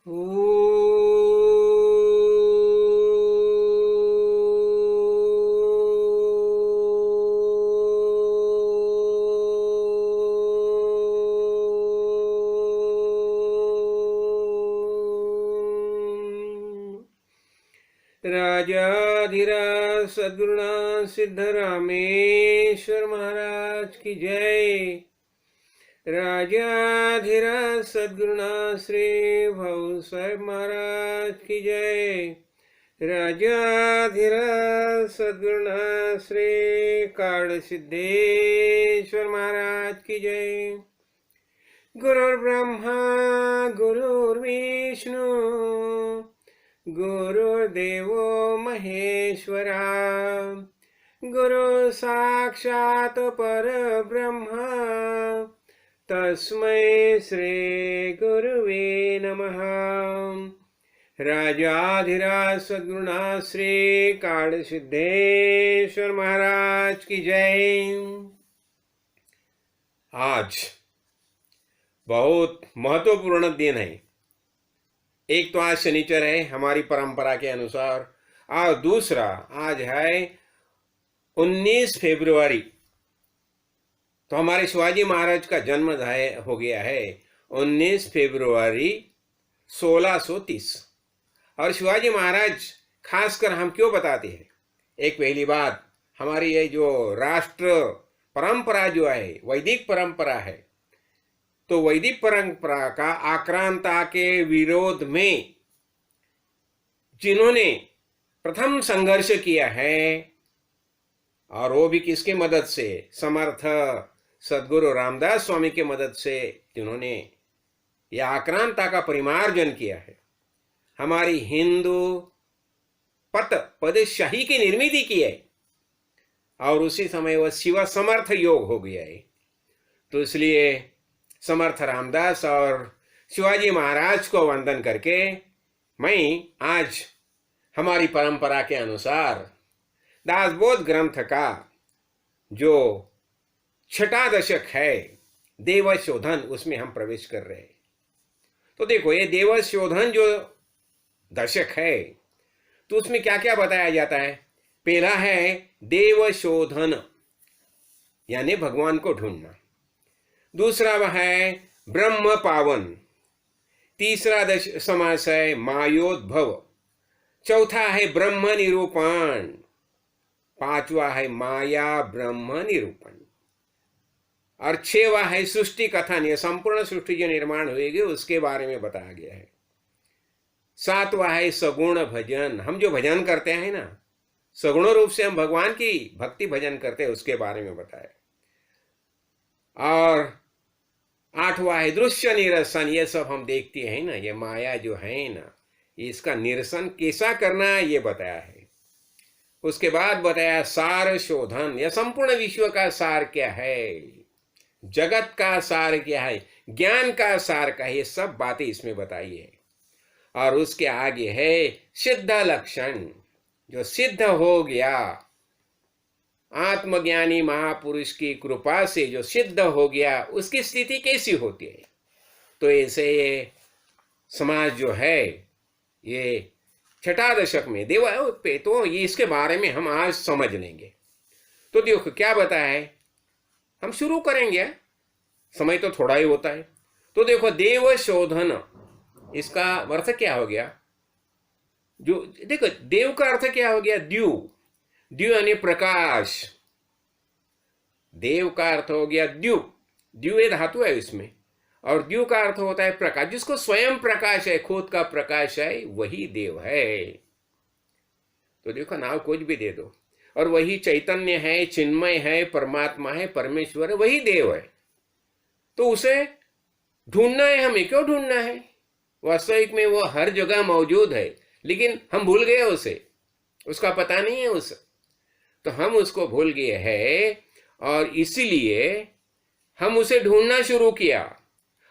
राजाधिराज सद्गुरुनाथ सिद्धरामेश्वर महाराज की जय। राजाधिराज सद्गुरुनाथ श्री भाऊ साहेब महाराज की जय। राजाधिराज सद्गुरुनाथ श्री काड़ सिद्धेश्वर महाराज की जय। गुरुर्ब्रह्मा गुरुर्विष्णु गुरुर्देवो महेश्वरा गुरु साक्षात् परब्रह्म तस्मै श्री गुरुवे नमः। राजाधिराज सद्गुरुनाथ श्री काड़ सिद्धेश्वर महाराज की जय। आज बहुत महत्वपूर्ण दिन है। एक तो आज शनिचर है हमारी परंपरा के अनुसार, और दूसरा आज है 19 फरवरी। तो हमारे शिवाजी महाराज का जन्म हो गया है 19 फरवरी 1630। और शिवाजी महाराज खासकर हम क्यों बताते हैं? एक पहली बात, हमारी ये जो राष्ट्र परंपरा जो है वैदिक परंपरा है, तो वैदिक परंपरा का आक्रांता के विरोध में जिन्होंने प्रथम संघर्ष किया है, और वो भी किसके मदद से? समर्थ सद्गुरु रामदास स्वामी के मदद से, जिन्होंने यह आक्रांता का परिमार्जन किया है। हमारी हिंदू पदशाही की निर्मित की है, और उसी समय वह शिव समर्थ योग हो गया है। तो इसलिए समर्थ रामदास और शिवाजी महाराज को वंदन करके मैं आज हमारी परंपरा के अनुसार दासबोध ग्रंथ का जो छठा दशक है देवशोधन, उसमें हम प्रवेश कर रहे हैं। तो देखो, ये देवशोधन जो दशक है तो उसमें क्या क्या बताया जाता है? पहला है देवशोधन, यानी भगवान को ढूंढना। दूसरा वह है ब्रह्म पावन। तीसरा समास है मायोद्भव। चौथा है ब्रह्म निरूपण। पांचवा है माया ब्रह्म निरूपण। और छठवां है सृष्टि कथन, यह संपूर्ण सृष्टि जो निर्माण होगी उसके बारे में बताया गया है। सातवां है सगुण भजन, हम जो भजन करते हैं ना, सगुण रूप से हम भगवान की भक्ति भजन करते हैं, उसके बारे में बताया। और आठवां है दृश्य निरसन, ये सब हम देखते हैं ना, ये माया जो है ना, इसका निरसन कैसा करना ये बताया है। उसके बाद बताया सार शोधन, यह संपूर्ण विश्व का सार क्या है, जगत का सार क्या है, ज्ञान का सार क्या है, ये सब बातें इसमें बताई है। और उसके आगे है सिद्ध लक्षण, जो सिद्ध हो गया आत्मज्ञानी महापुरुष की कृपा से जो सिद्ध हो गया, उसकी स्थिति कैसी होती है। तो ऐसे ये समाज जो है ये छठा दशक में देवा पे, तो ये इसके बारे में हम आज समझ लेंगे। तो देखो क्या बताया है, हम शुरू करेंगे, समय तो थोड़ा ही होता है। तो देखो देव शोधन, इसका अर्थ क्या हो गया? जो देखो देव का अर्थ क्या हो गया? द्यू। द्यू यानी प्रकाश। देव का अर्थ हो गया द्यू। द्यू ये धातु है इसमें, और द्यू का अर्थ होता है प्रकाश। जिसको स्वयं प्रकाश है, खुद का प्रकाश है, वही देव है। तो देखो नाम कुछ भी दे दो, और वही चैतन्य है, चिन्मय है, परमात्मा है, परमेश्वर है, वही देव है। तो उसे ढूंढना है हमें। क्यों ढूंढना है? वास्तविक में वो हर जगह मौजूद है, लेकिन हम भूल गए उसे, उसका पता नहीं है उसे। तो हम उसको भूल गए हैं, और इसीलिए हम उसे ढूंढना शुरू किया।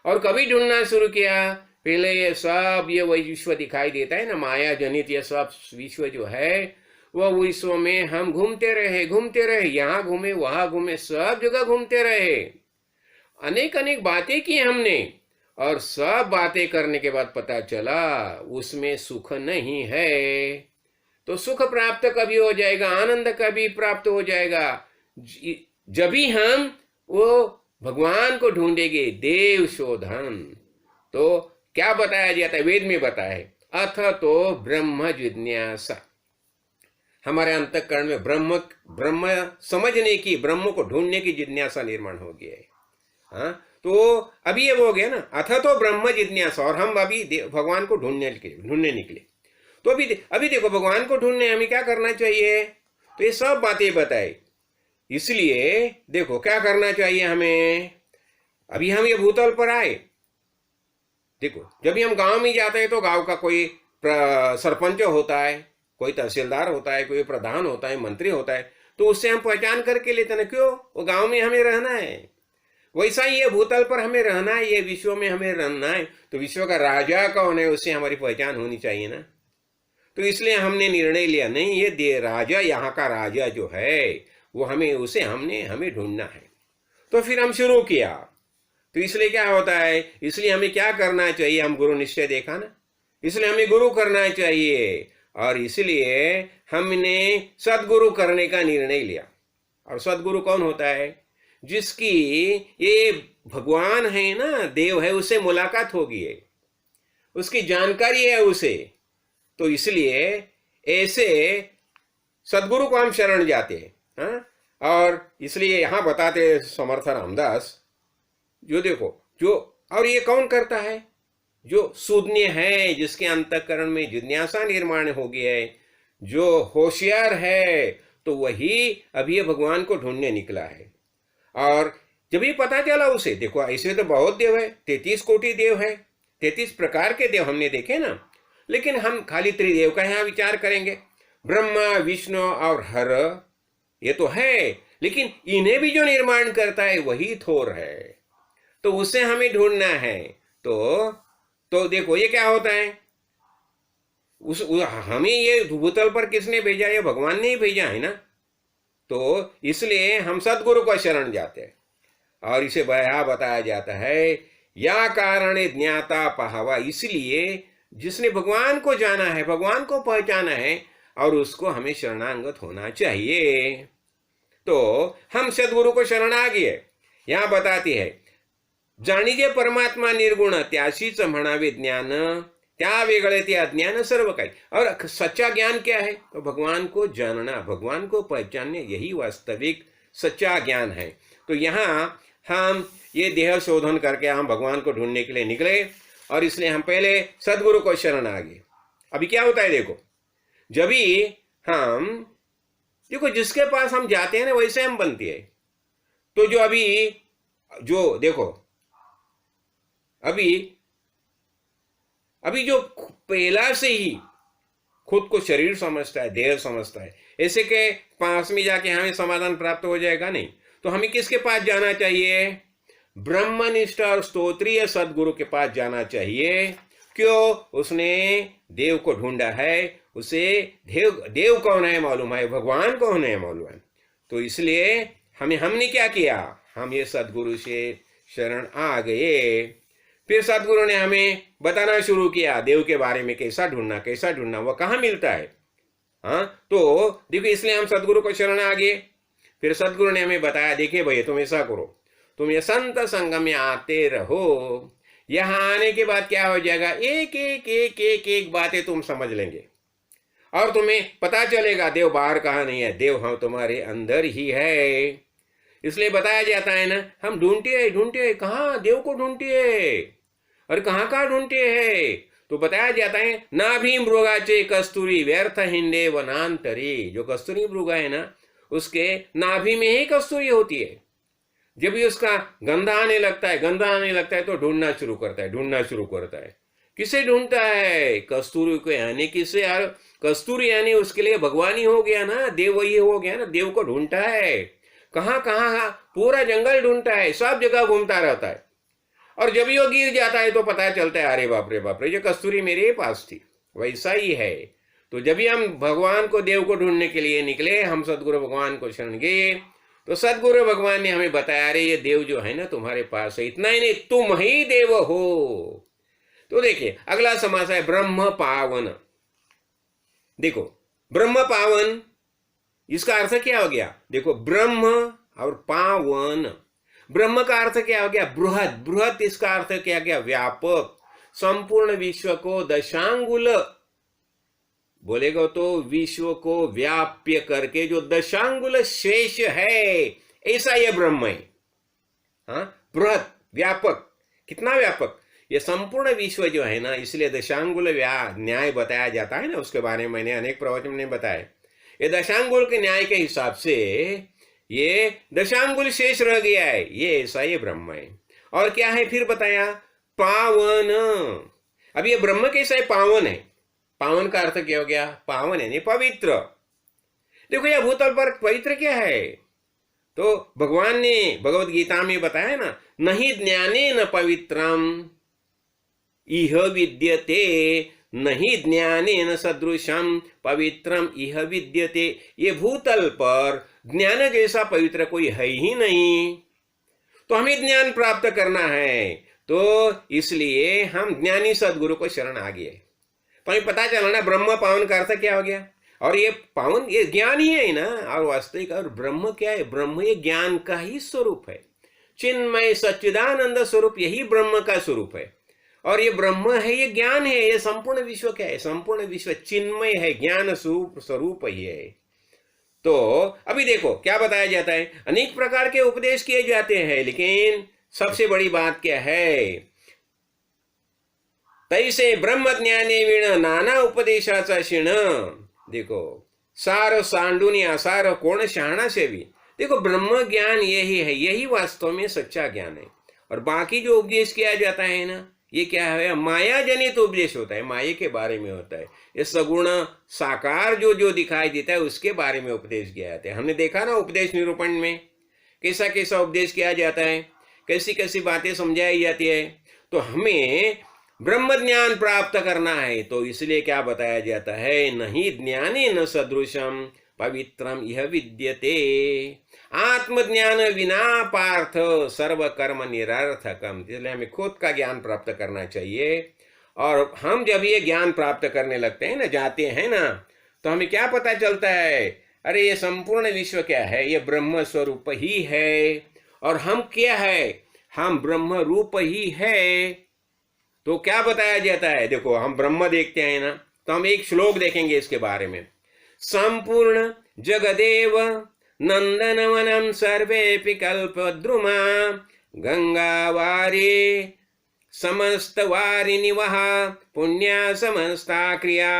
और कभी ढूंढना शुरू किया? पहले ये सब ये विश्व दिखाई देता है ना, माया जनित ये सब विश्व जो है, वह विश्व में हम घूमते रहे, यहाँ घूमे वहां घूमे, सब जगह घूमते रहे, अनेक अनेक बातें की हमने, और सब बातें करने के बाद पता चला उसमें सुख नहीं है, तो सुख प्राप्त कभी हो जाएगा, आनंद कभी प्राप्त हो जाएगा जब भी हम वो भगवान को ढूंढेंगे, देव शोधन। तो क्या बताया जाता है, वेद में बताया है, अथ तो ब्रह्म जिज्ञासा, हमारे अंतःकरण में ब्रह्म ब्रह्म समझने की, ब्रह्म को ढूंढने की जिज्ञासा निर्माण हो गया है। हाँ, तो अभी ये हो गया ना, अथ तो ब्रह्म जिज्ञासा, और हम अभी भगवान को ढूंढने निकले। तो अभी देखो, भगवान को ढूंढने हमें क्या करना चाहिए, तो ये सब बातें बताए। इसलिए देखो क्या करना चाहिए हमें। अभी हम ये भूतल पर आए, देखो जब भी हम गांव में जाते हैं तो गांव का कोई सरपंच होता है, कोई तहसीलदार होता है, कोई प्रधान होता है, मंत्री होता है, तो उससे हम पहचान करके लेते हैं। क्यों, वो गांव में हमें रहना है। वैसा ही ये भूतल पर हमें रहना है, ये विश्व में हमें रहना है, तो विश्व का राजा कौन है उससे हमारी पहचान होनी चाहिए ना। तो इसलिए हमने निर्णय लिया, नहीं ये राजा, यहाँ का राजा जो है वो हमें ढूंढना है। तो फिर हम शुरू किया। तो इसलिए क्या होता है, इसलिए हमें क्या करना चाहिए, हम गुरु निश्चय देखा ना, इसलिए हमें गुरु करना चाहिए, और इसलिए हमने सदगुरु करने का निर्णय लिया। और सदगुरु कौन होता है, जिसकी ये भगवान है ना, देव है, उससे मुलाकात होगी है, उसकी जानकारी है उसे। तो इसलिए ऐसे सदगुरु को हम शरण जाते हैं। हाँ? और इसलिए यहां बताते समर्थ रामदास, जो देखो जो, और ये कौन करता है, जो शून्य है, जिसके अंतःकरण में जिज्ञासा निर्माण हो गया है, जो होशियार है, तो वही अभी भगवान को ढूंढने निकला है। और जब ये पता चला उसे, देखो ऐसे तो बहुत देव है, 33 कोटि देव है, 33 प्रकार के देव हमने देखे ना, लेकिन हम खाली त्रिदेव का यहाँ विचार करेंगे। ब्रह्मा, विष्णु और हर ये तो है, लेकिन इन्हें भी जो निर्माण करता है वही थोर है, तो उसे हमें ढूंढना है। तो देखो ये क्या होता है, हमें ये भूतल पर किसने भेजा, ये भगवान ने ही भेजा है ना। तो इसलिए हम सदगुरु को शरण जाते हैं, और इसे बताया जाता है, या कारण ज्ञाता पहावा, इसलिए जिसने भगवान को जाना है, भगवान को पहचाना है, और उसको हमें शरणागत होना चाहिए। तो हम सदगुरु को शरण आ गए। यहां बताती है, जाणीजे परमात्मा निर्गुण, त्याशीच म्हणावे ज्ञान, त्या वेगळे ते अज्ञान सर्व काही। और सच्चा ज्ञान क्या है, तो भगवान को जानना, भगवान को पहचानने, यही वास्तविक सच्चा ज्ञान है। तो यहाँ हम ये देह शोधन करके हम भगवान को ढूंढने के लिए निकले, और इसलिए हम पहले सदगुरु को शरण आ गए। अभी क्या होता है, देखो जब भी हम, देखो जिसके पास हम जाते हैं ना वैसे हम बनते हैं। तो जो देखो अभी जो पहला से ही खुद को शरीर समझता है, देह समझता है, ऐसे के पास में जाके हमें समाधान प्राप्त हो जाएगा नहीं। तो हमें किसके पास जाना चाहिए, ब्रह्मनिष्ठ और स्तोत्रीय सदगुरु के पास जाना चाहिए। क्यों, उसने देव को ढूंढा है, उसे देव कौन है मालूम है, भगवान कौन है मालूम है। तो इसलिए हमने क्या किया, हम ये सदगुरु से शरण आ गए। फिर सदगुरु ने हमें बताना शुरू किया देव के बारे में, कैसा ढूंढना, वह कहाँ मिलता है। हाँ, तो देखो इसलिए हम सदगुरु को शरण आ गए। फिर सदगुरु ने हमें बताया, देखिए भैया तुम ऐसा करो, तुम ये संत संगम में आते रहो। यहां आने के बाद क्या हो जाएगा, एक बातें तुम समझ लेंगे, और तुम्हें पता चलेगा देव बाहर कहाँ नहीं है, देव हम तुम्हारे अंदर ही है। इसलिए बताया जाता है ना, हम ढूंढते हैं कहाँ, देव को ढूंढते हैं, और कहाँ ढूंढते हैं। तो बताया जाता है, नाभि मृगाचे कस्तूरी व्यर्थ हिंडे वनांतरी, जो कस्तूरी मृगा है ना, उसके नाभि में ही कस्तूरी होती है। जब भी उसका गंधा आने लगता है तो ढूंढना शुरू करता है। किसे ढूंढता है, कस्तूरी को, यानी किसे, यार कस्तूरी यानी उसके लिए भगवान ही हो गया ना, देव वही हो गया ना, देव को ढूंढता है। कहाँ पूरा जंगल ढूंढता है, सब जगह घूमता रहता है, और जब ये गिर जाता है तो पता चलता है, अरे बाप रे, ये कस्तूरी मेरे पास थी। वैसा ही है। तो जब भी हम भगवान को, देव को ढूंढने के लिए निकले, हम सदगुरु भगवान को शरण गए, तो सदगुरु भगवान ने हमें बताया, अरे ये देव जो है ना तुम्हारे पास है, इतना ही नहीं तुम ही देव हो। तो देखिए अगला समास है ब्रह्म पावन। देखो ब्रह्म पावन, इसका अर्थ क्या हो गया? देखो ब्रह्म और पावन, ब्रह्म का अर्थ क्या हो गया? बृहद। बृहद इसका अर्थ क्या गया? व्यापक। संपूर्ण विश्व को दशांगुल बोलेगा तो विश्व को व्याप्य करके जो दशांगुल शेष है, ऐसा ये ब्रह्म है। हाँ, बृहद, व्यापक। कितना व्यापक? ये संपूर्ण विश्व जो है ना, इसलिए दशांगुल न्याय बताया जाता है ना, उसके बारे में मैंने अनेक प्रवचन में बताया। ये दशांगुल के न्याय के हिसाब से ये दशांगुल शेष रह गया है, ये ऐसा ये ब्रह्म है। और क्या है फिर बताया? पावन। अब ये ब्रह्म कैसा है? पावन है। पावन का अर्थ क्या हो गया? पावन है नहीं पवित्र। देखो यह भूतल पर पवित्र क्या है? तो भगवान ने भगवत गीता में बताया ना, नहीं ज्ञाने न पवित्रम इह विद्यते, नहीं ज्ञाने न सदृशम पवित्रम इह विद्यते। ये भूतल पर ज्ञान जैसा पवित्र कोई है ही नहीं। तो हमें ज्ञान प्राप्त करना है, तो इसलिए हम ज्ञानी सदगुरु को शरण आ गए। तो हमें पता चला ना ब्रह्म पावन का अर्थ क्या हो गया। और ये पावन ये ज्ञान ही है ना। और वास्तविक और ब्रह्म क्या है? ब्रह्म ये ज्ञान का ही स्वरूप है। चिन्मय सच्चिदानंद स्वरूप, यही ब्रह्म का स्वरूप है। और ये ब्रह्म है, ये ज्ञान है। ये संपूर्ण विश्व क्या है? संपूर्ण विश्व चिन्मय है, ज्ञान स्वरूप ही है। तो अभी देखो क्या बताया जाता है, अनेक प्रकार के उपदेश किए जाते हैं, लेकिन सबसे बड़ी बात क्या है? तैसे ब्रह्म ज्ञाने विण नाना उपदेशाचा क्षीण। देखो सार सांडूनी आसार कोण शहाणा से भी। देखो ब्रह्म ज्ञान यही है, यही वास्तव में सच्चा ज्ञान है। और बाकी जो उपदेश किया जाता है ना, ये क्या है? माया जनित उपदेश होता है, माया के बारे में होता है। ये सगुण साकार जो जो दिखाई देता है उसके बारे में उपदेश किया जाता है। हमने देखा ना उपदेश निरूपण में कैसा कैसा उपदेश किया जाता है, कैसी कैसी बातें समझाई जाती है। तो हमें ब्रह्म ज्ञान प्राप्त करना है, तो इसलिए क्या बताया जाता है? नहीं ज्ञाने न सदृशम पवित्रम यह विद्यते। आत्मज्ञान विना पार्थ सर्व कर्म निरर्थकम। इसलिए हमें खुद का ज्ञान प्राप्त करना चाहिए। और हम जब ये ज्ञान प्राप्त करने लगते हैं ना, जाते हैं ना, तो हमें क्या पता चलता है? अरे ये संपूर्ण विश्व क्या है? ये ब्रह्म स्वरूप ही है। और हम क्या है? हम ब्रह्म रूप ही है। तो क्या बताया जाता है? देखो हम ब्रह्म देखते हैं ना, तो हम एक श्लोक देखेंगे इसके बारे में। संपूर्ण जगदेव नंदनवनम सर्वेपि कल्पद्रुमा गंगावारे समस्त वारिनिवः पुण्या समस्ता क्रिया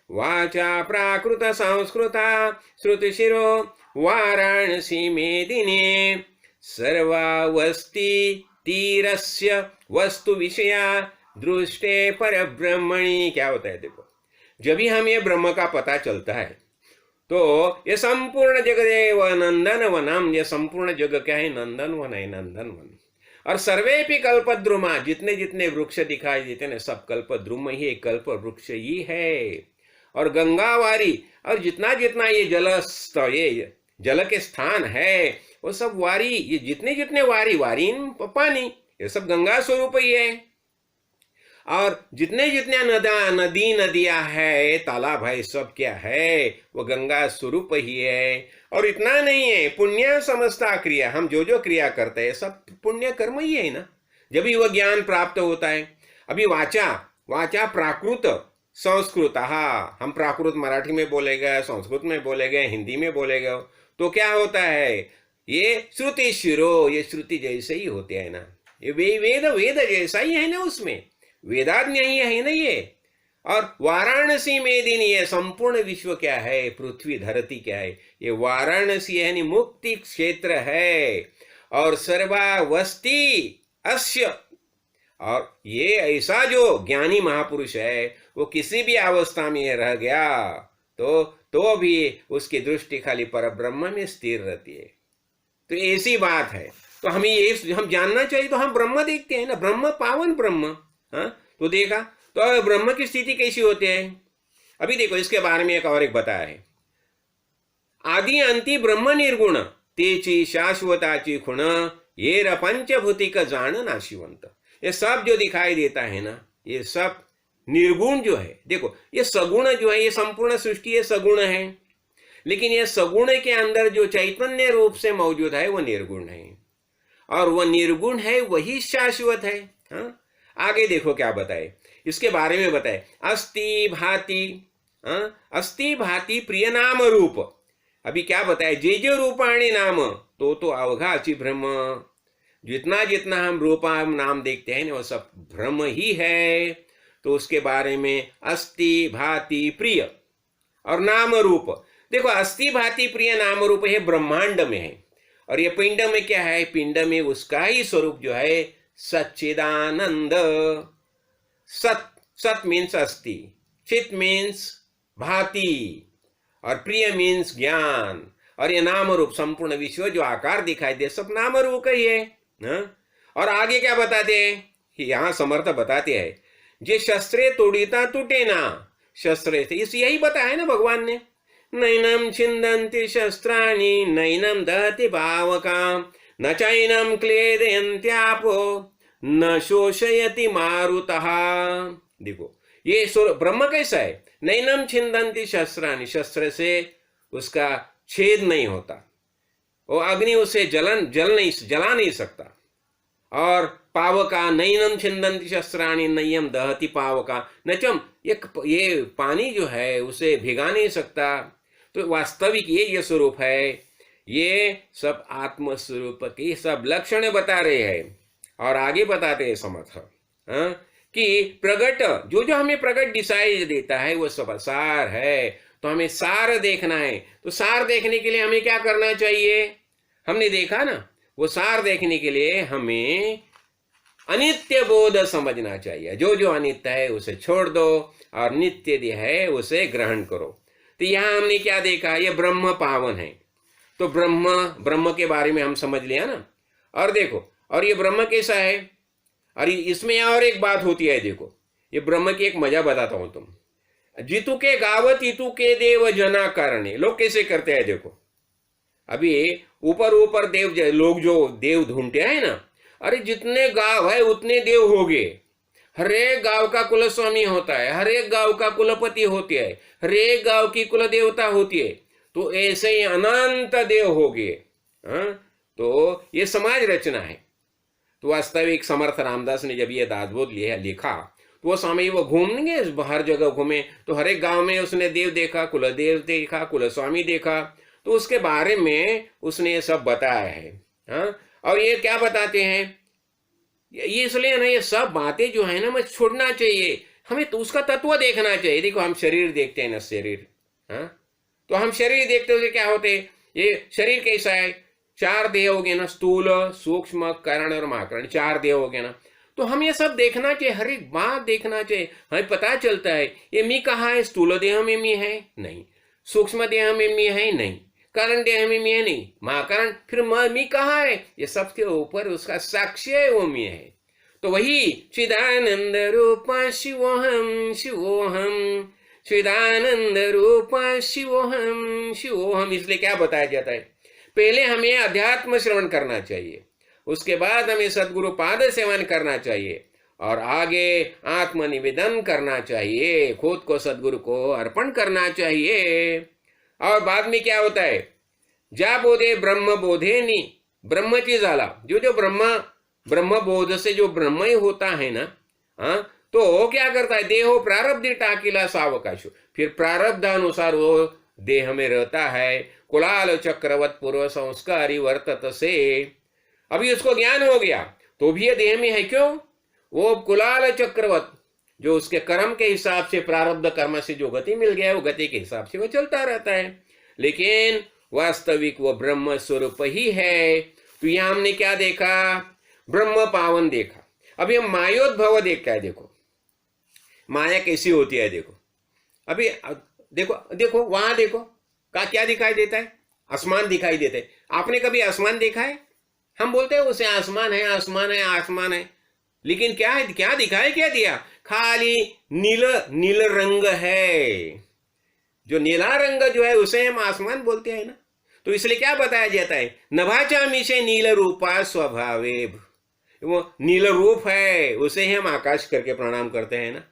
वाचा प्राकृत संस्कृता श्रुतिशिरो वाराणसी मेदिने सर्वावस्थि तीरस्य वस्तु विषया दृष्टे पर ब्रह्मणि। क्या होता है? देखो जब भी हम ये ब्रह्म का पता चलता है, तो ये संपूर्ण जगदेव नंदन वनम, ये संपूर्ण जग क्या है? नंदन वन है, नंदन वन। और सर्वेपि कल्पद्रुमा, जितने जितने वृक्ष दिखाई देते हैं सब कल्पद्रुम ही, कल्प वृक्ष ही है। और गंगावारी, और जितना जितना ये जलस्थ, ये जल के स्थान है वो सब वारी, ये जितने जितने वारी, वारी पानी, ये सब गंगा स्वरूप ही है। और जितने जितने नदी नदियां है, तालाब है, सब क्या है? वो गंगा स्वरूप ही है। और इतना नहीं है, पुण्य समस्ता क्रिया, हम जो जो क्रिया करते हैं सब पुण्य कर्म ही है ना, जब भी वह ज्ञान प्राप्त होता है। अभी वाचा प्राकृत संस्कृत, हम प्राकृत मराठी में बोलेगा, संस्कृत में बोलेगा, हिंदी में बोलेगा, तो क्या होता है? ये श्रुति शिरो, ये श्रुति जैसे ही होते हैं ना, ये वेद जैसा ही है ना, उसमें वेदाज्ञ ही है ना ये। और वाराणसी मेदिनी, ये संपूर्ण विश्व क्या है? पृथ्वी धरती क्या है? ये वाराणसी है, यानी मुक्ति क्षेत्र है। और सर्वावस्थि अस्य, और ये ऐसा जो ज्ञानी महापुरुष है वो किसी भी अवस्था में रह गया तो भी उसकी दृष्टि खाली पर ब्रह्म में स्थिर रहती है। तो ऐसी बात है। तो हमें ये हम जानना चाहिए। तो हम ब्रह्म देखते हैं ना, ब्रह्म पावन ब्रह्म। हाँ, तो देखा तो ब्रह्म की स्थिति कैसी होती है? अभी देखो इसके बारे में एक बताया है। आदि अंति ब्रह्म निर्गुण तेची शाश्वताची खुण येर पंचभूतिक जान नाशिवंत। ये सब जो दिखाई देता है ना, ये सब निर्गुण जो है, देखो ये सगुण जो है, ये संपूर्ण सृष्टि ये सगुण है, लेकिन ये सगुण के अंदर जो चैतन्य रूप से मौजूद है वो निर्गुण है, और वह निर्गुण है वही शाश्वत है। हाँ? आगे देखो क्या बताए, इसके बारे में बताए, अस्ति भाति, अस्ति भाति प्रिय नाम रूप। अभी क्या बताए, जे जो रूपाणी नाम तो अवघाची भ्रम। जितना जितना हम रूपा नाम देखते हैं ना वो सब भ्रम ही है। तो उसके बारे में अस्ति भाति प्रिय और नाम रूप। देखो अस्ति भाति प्रिय नाम रूप है ब्रह्मांड में है, और ये पिंड में क्या है, पिंड में उसका ही स्वरूप जो है सच्चिदानंद। सत, सत मीन्स अस्ति, चित मीन्स भाति, और प्रिय मीन्स ज्ञान, और ये नाम रूप संपूर्ण विश्व जो आकार दिखाई दे सब नाम रूप ही है ना? और आगे क्या बताते हैं, यहां समर्थ बताते हैं, जे शस्त्रे तोड़ीता टूटे ना, शस्त्रे से इस यही बताया ना भगवान ने, नैनम छिंदन्ति शस्त्राणि नैनम दहति पावकाम न चैनम क्लेदयन्त्यापो न शोषयति मारुतः। देखो ये ब्रह्म कैसा है, नैनम छिंदन्ति शस्त्राणि, शस्त्र से उसका छेद नहीं होता, वो अग्नि उसे जला नहीं सकता। और पावका नैनम छिंदन्ति शस्त्राणि नयम दहति पावका, नचम ये पानी जो है उसे भिगा नहीं सकता। तो वास्तविक ये स्वरूप है, ये सब आत्म स्वरूप के सब लक्षण बता रहे हैं। और आगे बताते हैं समर्थ कि प्रगट जो जो हमें प्रगट दिखाई देता है वो सब सार है। तो हमें सार देखना है, तो सार देखने के लिए हमें क्या करना चाहिए, हमने देखा ना, वो सार देखने के लिए हमें अनित्य बोध समझना चाहिए। जो जो अनित्य है उसे छोड़ दो और नित्य है उसे ग्रहण करो। तो यहां हमने क्या देखा, ये ब्रह्म पावन है, तो ब्रह्म के बारे में हम समझ लिया ना। और देखो, और ये ब्रह्म कैसा है, और इसमें और एक बात होती है, देखो ये ब्रह्म की एक मजा बताता हूं तुम। जितु के गावत इतु के देव जना करणे, लोग कैसे करते हैं देखो, अभी ऊपर ऊपर देव लोग जो देव ढूंढते हैं ना, अरे जितने गांव है उतने देव हो गए, हर एक गांव का कुल स्वामी होता है, हर एक गांव का कुलपति होती है, हर एक गांव की कुल देवता होती है, तो ऐसे ही अनंत देव हो गए। तो ये समाज रचना है। तो वास्तविक समर्थ रामदास ने जब ये दासबोध लिखा तो वो स्वामी वो घूमने हर जगह घूमे, तो हर एक गांव में उसने देव देखा, कुल देव देखा, कुल स्वामी देखा, तो उसके बारे में उसने ये सब बताया है। हाँ, और ये क्या बताते हैं, ये इसलिए ना ये सब बातें जो है ना हमें छोड़ना चाहिए, हमें तो उसका तत्व देखना चाहिए। देखो हम शरीर देखते हैं ना, शरीर, हाँ, तो हम शरीर देखते हुए क्या होते, ये शरीर कैसा है, चार देह हो गए ना, स्थूल सूक्ष्म कारण और महाकरण, चार देह हो गए ना। तो हम ये सब देखना चाहिए, हर एक बात देखना चाहिए, हमें पता चलता है ये मी कहाँ है, स्थूल देह में मी है नहीं, सूक्ष्म देह में मी है नहीं, कारण देह में मी है नहीं, महाकरण फिर मी कहाँ है, ये सबके ऊपर उसका साक्ष्य है, वो मी है। तो वही चिदानंद रूप शिवोहम शिवोहम, चिदानंद रूप शिवोहम शिवोहम, इसलिए क्या बताया जाता है, पहले हमें अध्यात्म श्रवण करना चाहिए, उसके बाद हमें सद्गुरु पाद सेवन करना चाहिए, और आगे आत्मनिवेदन करना चाहिए, खुद को सद्गुरु को अर्पण करना चाहिए। और बाद में क्या होता है, जा बोधे ब्रह्म बोधे नी, ब्रह्म की जाला, जो जो ब्रह्म बोध से जो ब्रह्म ही होता है ना, हाँ, तो वो क्या करता है, देहो प्रारब्धि टाकिला सावकाशु, फिर प्रारब्ध अनुसार वो देह में रहता है, कुलाल चक्रवत पूर्व संस्कारी वर्तत से। अभी उसको ज्ञान हो गया तो भी ये देह में है, क्यों, वो कुलाल चक्रवत जो उसके कर्म के हिसाब से, प्रारब्ध कर्म से जो गति मिल गया वो गति के हिसाब से वो चलता रहता है, लेकिन वास्तविक वो ब्रह्म स्वरूप ही है। तो यहां हमने क्या देखा, ब्रह्म पावन देखा। अभी हम मायोद्भव देखा है, देखो माया कैसी होती है, देखो अभी देखो वहां देखो क्या दिखाई देता है, आसमान दिखाई देता है। आपने कभी आसमान देखा है, हम बोलते हैं उसे आसमान है आसमान है आसमान है, लेकिन क्या है, क्या दिखाई, क्या दिया, खाली नील रंग है, जो नीला रंग जो है उसे हम आसमान बोलते हैं ना। तो इसलिए क्या बताया जाता है, नभाचामी से नील रूपा स्वभावे, वो नील रूप है उसे ही हम आकाश करके प्रणाम करते हैं ना।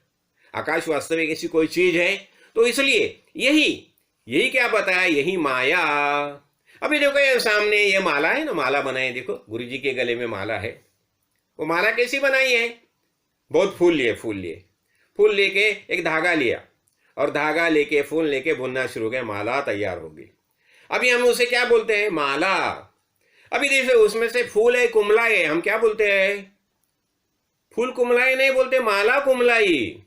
आकाश वास्तविक ऐसी कोई चीज है, तो इसलिए यही यही क्या बताया, यही माया। अभी देखो ये सामने ये माला है ना, माला बनाई, देखो गुरु जी के गले में माला है। वो माला कैसी बनाई है, बहुत फूल लिए, फूल लेके एक धागा लिया और धागा लेके फूल लेके बुनना शुरू किया, माला तैयार होगी। अभी हम उसे क्या बोलते हैं, माला। अभी देखो उसमें से फूल है, कुमलाई है, हम क्या बोलते हैं, फूल कुमलाई नहीं बोलते, माला कुमलाई।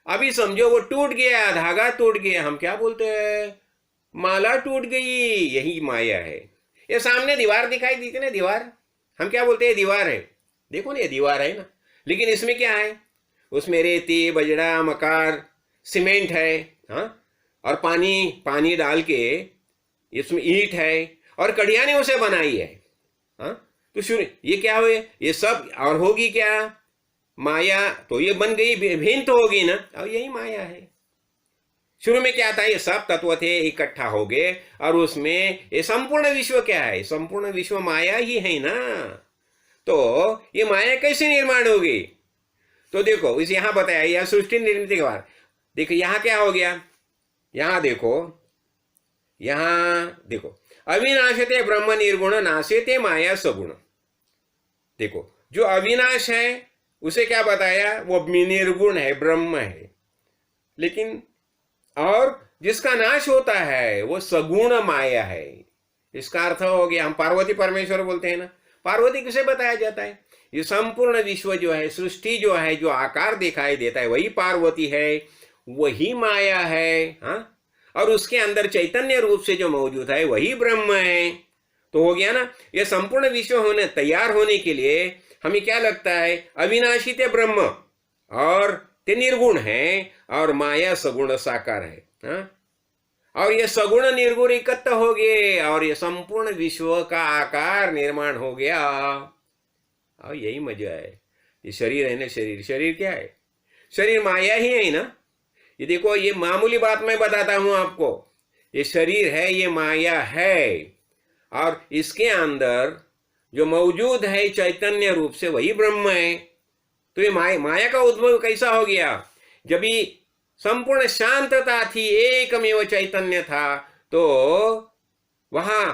अभी समझो वो टूट गया, धागा टूट गया, हम क्या बोलते हैं, माला टूट गई। यही माया है। ये सामने दीवार दिखाई दी थी ना, दीवार, हम क्या बोलते हैं, दीवार है। देखो ना ये दीवार है ना, लेकिन इसमें क्या है, उसमें रेती बजड़ा मकार सीमेंट है, हाँ, और पानी डाल के इसमें ईंट है और कड़िया ने उसे बनाई है, हाँ। तो शुरू ये क्या हुए, ये सब और होगी क्या, माया। तो ये बन गई, भिन्न तो होगी ना, और यही माया है। शुरू में क्या था, ये सब तत्व थे, इकट्ठा हो गए, और उसमें ये संपूर्ण विश्व क्या है, संपूर्ण विश्व माया ही है ना। तो ये माया कैसे निर्माण होगी, तो देखो इस यहां बताया, यह सृष्टि निर्मित के बाद देखो यहां क्या हो गया, यहां देखो अविनाशते ब्रह्म निर्गुण नाशेते माया सगुण। देखो जो अविनाश है उसे क्या बताया, वो निर्गुण है, ब्रह्म है, लेकिन और जिसका नाश होता है वो सगुण माया है। इसका अर्थ हो गया, हम पार्वती परमेश्वर बोलते हैं ना, पार्वती किसे बताया जाता है, ये संपूर्ण विश्व जो है, सृष्टि जो है, जो आकार दिखाई देता है वही पार्वती है, वही माया है, हाँ। और उसके अंदर चैतन्य रूप से जो मौजूद है वही ब्रह्म है। तो हो गया ना, ये संपूर्ण विश्व होने तैयार होने के लिए हमें क्या लगता है, अविनाशी ते ब्रह्म और ते निर्गुण है, और माया सगुण साकार है, हाँ? और ये सगुण निर्गुण इकट्ठा हो गए और ये संपूर्ण विश्व का आकार निर्माण हो गया। और यही मजा है। ये शरीर है ना, शरीर क्या है, शरीर माया ही है ना। ये देखो, ये मामूली बात मैं बताता हूं आपको, ये शरीर है, ये माया है, और इसके अंदर जो मौजूद है चैतन्य रूप से वही ब्रह्म है। तो ये माया का उद्भव कैसा हो गया, जब भी संपूर्ण शांतता थी, एकमेव चैतन्य था, तो वहां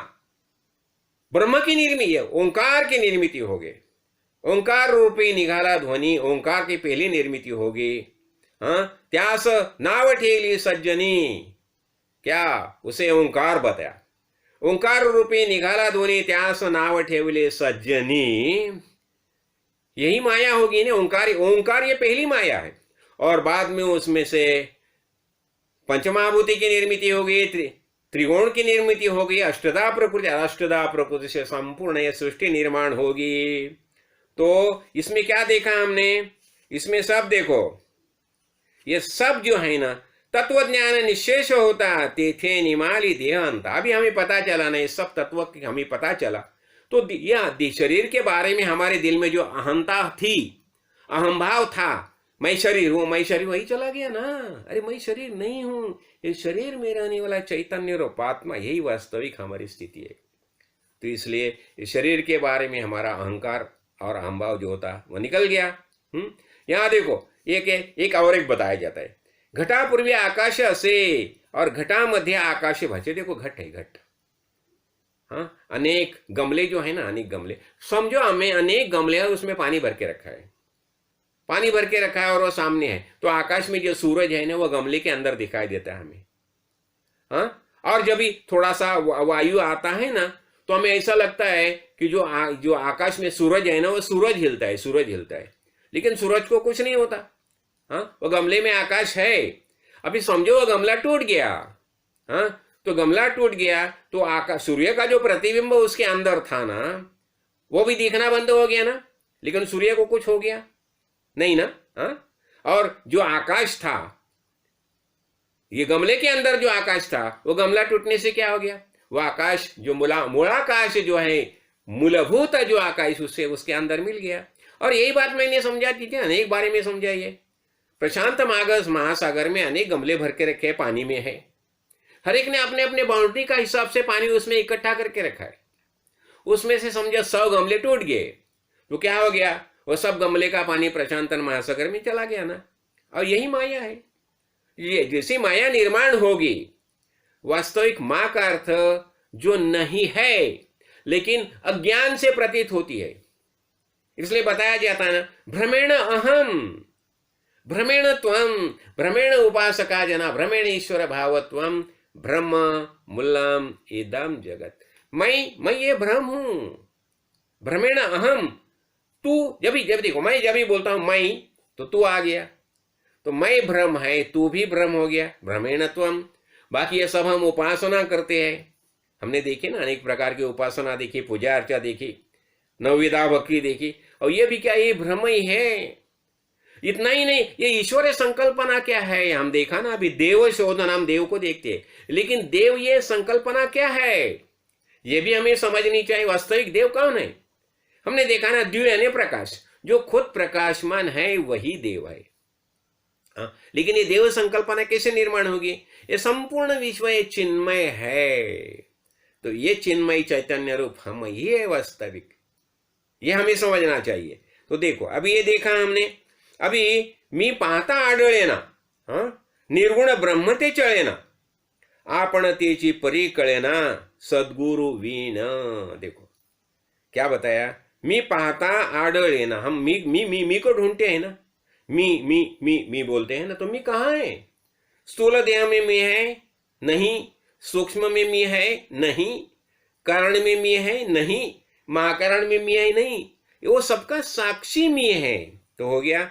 ब्रह्म की निर्मिती, ओंकार की निर्मिती हो गई। ओंकार रूपी निघाला ध्वनि, ओंकार की पहली निर्मिती होगी। हाँ, त्यास नाव ठेली सज्जनी, क्या उसे ओंकार बताया, ओंकार रूपी निघाला ध्वनि त्यास नाव ठेवले सज्जनी, यही माया होगी ना। ओंकार ये पहली माया है, और बाद में उसमें से पंचमहाभूति की निर्मिती होगी, त्रिगुण की निर्मिती होगी, अष्टधा प्रकृति से संपूर्ण यह सृष्टि निर्माण होगी। तो इसमें क्या देखा हमने, इसमें सब देखो, ये सब जो है ना तत्व ज्ञान निशेष होता, तेथे निमाली देहांत। अभी हमें पता चला ना, ये सब तत्व हमें पता चला। तो यह शरीर के बारे में हमारे दिल में जो अहंता थी, अहंभाव था, मैं शरीर हूं, मैं शरीर, वही चला गया ना। अरे मैं शरीर नहीं हूं, ये शरीर में रहने वाला चैतन्य रूप आत्मा, यही वास्तविक हमारी स्थिति है। तो इसलिए शरीर के बारे में हमारा अहंकार और अहंभाव जो होता वो निकल गया। यहां देखो एक और एक बताया जाता है, घटा पूर्वी आकाश असे और घटा मध्य आकाश भचे। देखो घट है, घट, हाँ, अनेक गमले जो है ना, अनेक गमले समझो, हमें अनेक गमले है, उसमें पानी भर के रखा है, पानी भर के रखा है, और वो सामने है। तो आकाश में जो सूरज है ना, वो गमले के अंदर दिखाई देता है हमें, हाँ। और जब भी थोड़ा सा वायु आता है ना, तो हमें ऐसा लगता है कि जो आकाश में सूरज है ना, वो सूरज हिलता है, लेकिन सूरज को कुछ नहीं होता, हाँ। वो गमले में आकाश है। अभी समझो वो गमला टूट गया, हाँ, तो गमला टूट गया, तो आकाश, सूर्य का जो प्रतिबिंब उसके अंदर था ना, वो भी दिखना बंद हो गया ना, लेकिन सूर्य को कुछ हो गया नहीं ना, हाँ। और जो आकाश था, ये गमले के अंदर जो आकाश था, वो गमला टूटने से क्या हो गया, वो आकाश जो मूलाकाश जो है, मूलभूत जो आकाश, उससे उसके अंदर मिल गया। और यही बात मैंने समझा थी, अनेक बारे में समझाई है। प्रशांत महासागर में अनेक गमले भर के रखे, पानी में है, हर एक ने अपने अपने बाउंड्री का हिसाब से पानी उसमें इकट्ठा करके रखा है। उसमें से समझो 100 गमले टूट गए तो क्या हो गया, वो सब गमले का पानी प्रशांत महासागर में चला गया ना। और यही माया है। ये जैसी माया निर्माण होगी, वास्तविक मां का अर्थ जो नहीं है लेकिन अज्ञान से प्रतीत होती है। इसलिए बताया जाता है ना, भ्रमेण अहम भ्रमेण त्वम भ्रमेण उपासका जना भ्रमेण ईश्वर भावत्वम ब्रह्म मूलम इदम जगत। मैं ये भ्रम हूं। भ्रमेण अहम, तू जब देखो, मैं जब भी बोलता हूं मैं, तो तू आ गया, तो मैं भ्रम है, तू भी भ्रम हो गया, भ्रमेण त्वम। बाकी ये सब हम उपासना करते हैं। हमने देखी ना, अनेक प्रकार की उपासना देखी, पूजा अर्चा देखी, नवविधा भक्ति देखी, और ये भी क्या, ये भ्रम ही है। इतना ही नहीं, ये ईश्वर संकल्पना क्या है, हम देखा ना अभी, देव शोधन, हम देव को देखते हैं, लेकिन देव ये संकल्पना क्या है ये भी हमें समझनी चाहिए। वास्तविक देव कौन है? हमने देखा ना, द्व्य यानी प्रकाश, जो खुद प्रकाशमान है वही देव है। लेकिन ये देव संकल्पना कैसे निर्माण होगी? ये संपूर्ण विश्व ये चिन्मय है, तो ये चिन्मय चैतन्य रूप हम ही है वास्तविक, ये हमें समझना चाहिए। तो देखो, अभी ये देखा हमने, अभी मी पाहता आढळेना, निर्गुण ब्रह्म ते चळेना, आपण तेची परी कळेना, सद्गुरु वीण। देखो क्या बताया, मी पाहता आढळेना, हम मी को ढूंढते हैं ना, मी बोलते हैं ना, तो मी कहाँ है? स्थूल देह में मी है नहीं, सूक्ष्म में मी है नहीं, कारण में मी है नहीं, महाकरण में मी है नहीं, वो सबका साक्षी मी है, तो हो गया।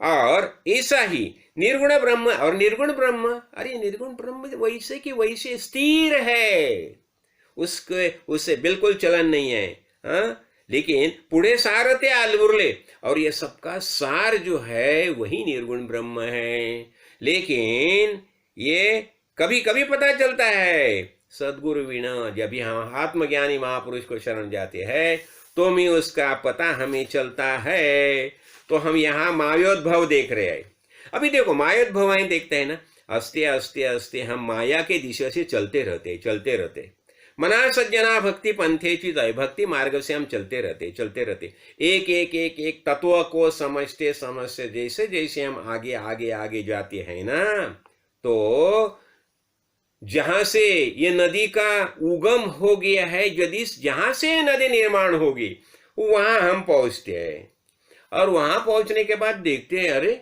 और ऐसा ही निर्गुण ब्रह्म, और निर्गुण ब्रह्म, अरे निर्गुण ब्रह्म वैसे की वैसे स्थिर है, उससे बिल्कुल चलन नहीं है। लेकिन पुढे सार ते आलवुरले, और ये सबका सार जो है वही निर्गुण ब्रह्म है। लेकिन ये कभी कभी पता चलता है सदगुरु विना, जब हम आत्मज्ञानी महापुरुष को शरण जाते हैं तो भी उसका पता हमें चलता है। तो हम यहाँ मायोद्भव देख रहे हैं। अभी देखो, मायोद्भवाएं देखते हैं ना, अस्ते अस्ते अस्ते हम माया के दिशा से चलते रहते। मना सज्जना भक्ति पंथेची जाए, भक्ति मार्ग से हम चलते रहते, एक एक एक एक तत्व को समझते जैसे जैसे हम आगे आगे आगे जाते हैं ना, तो जहां से ये नदी का उगम हो गया है, यदि जहां से नदी निर्माण होगी वहां हम पहुंचते हैं। और वहां पहुंचने के बाद देखते हैं, अरे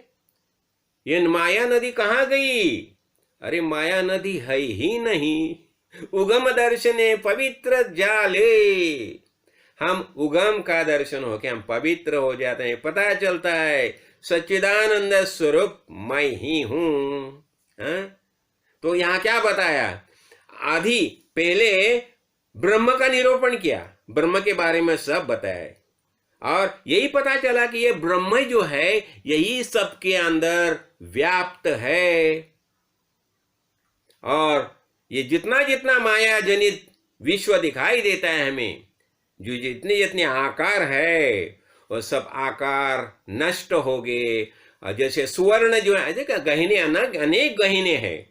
ये माया नदी कहाँ गई? अरे माया नदी है ही नहीं, उगम दर्शने पवित्र जाले। हम उगम का दर्शन होके हम पवित्र हो जाते हैं, पता चलता है सच्चिदानंद स्वरूप मैं ही हूं। तो यहां क्या बताया, आदि पहले ब्रह्म का निरूपण किया, ब्रह्म के बारे में सब बताया, और यही पता चला कि ये ब्रह्म जो है यही सबके अंदर व्याप्त है। और ये जितना जितना माया जनित विश्व दिखाई देता है हमें, जो जितने जितने आकार है वो सब आकार नष्ट हो गए। और जैसे सुवर्ण जो है, देखा गहने अनेक गहने हैं,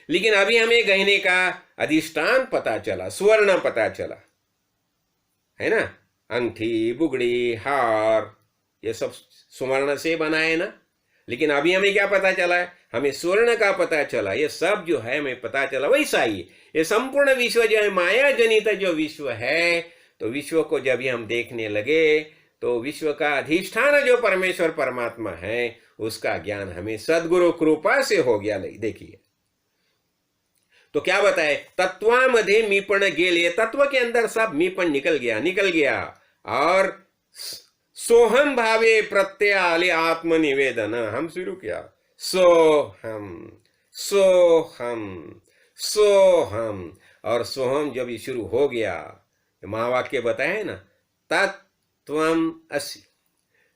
लेकिन अभी हमें गहने का अधिष्ठान पता चला, सुवर्ण पता चला है ना, अंगठी बुगड़ी हार ये सब सुवर्ण से बना है ना। लेकिन अभी हमें क्या पता चला है, हमें स्वर्ण का पता चला, ये सब जो है हमें पता चला। वैसा ही ये संपूर्ण विश्व जो है माया जनित जो विश्व है, तो विश्व को जब हम देखने लगे तो विश्व का अधिष्ठान जो परमेश्वर परमात्मा है उसका ज्ञान हमें सद्गुरु कृपा से हो गया। देखिए तो क्या बताए, तत्वामध्ये मीपण गेले, तत्व के अंदर सब मीपण निकल गया, और सोहम भावे प्रत्यय आले आत्मनिवेदन, हम शुरू किया सोहम सोहम सोहम, और सोहम जब ये शुरू हो गया, महावाक्य बताए ना, तत्त्वम असि,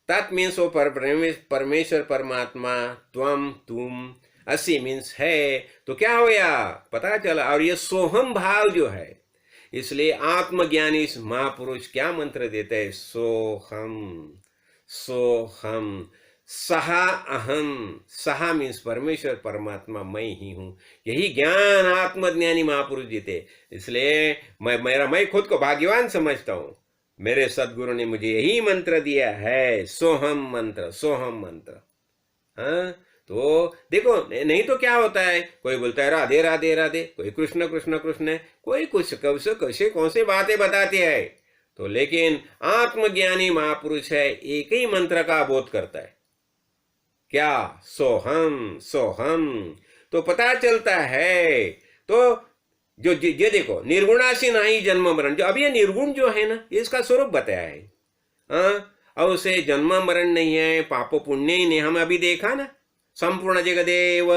तत् मीन्स वो परमेश्वर परमात्मा, त्वम तुम, असि मीन्स है, तो क्या हो गया पता चला। और ये सोहम भाव जो है, इसलिए आत्मज्ञानी महापुरुष क्या मंत्र देते हैं, सोहम सोहम सहा अहम, सहा मीन्स परमेश्वर, परमात्मा मैं ही हूं। यही ज्ञान आत्मज्ञानी महापुरुष जी थे। इसलिए मैं खुद को भाग्यवान समझता हूं। मेरे सदगुरु ने मुझे यही मंत्र दिया है, सोहम मंत्र, सोहम मंत्र। हाँ, तो देखो, नहीं तो क्या होता है, कोई बोलता है राधे राधे राधे, कोई कृष्ण कृष्ण कृष्ण, कोई कुछ कैसे कौन से बातें बताते हैं। तो लेकिन आत्मज्ञानी महापुरुष है, एक ही मंत्र का बोध करता है, क्या, सोहम सोहम। तो पता चलता है। तो जो ये देखो, निर्गुणासी नहीं जन्म मरण, जो अब ये निर्गुण जो है ना, ये इसका स्वरूप बताया है। हाँ, और उसे जन्म मरण नहीं है, पाप पुण्य ही नहीं। हम अभी देखा ना, संपूर्ण जगदेव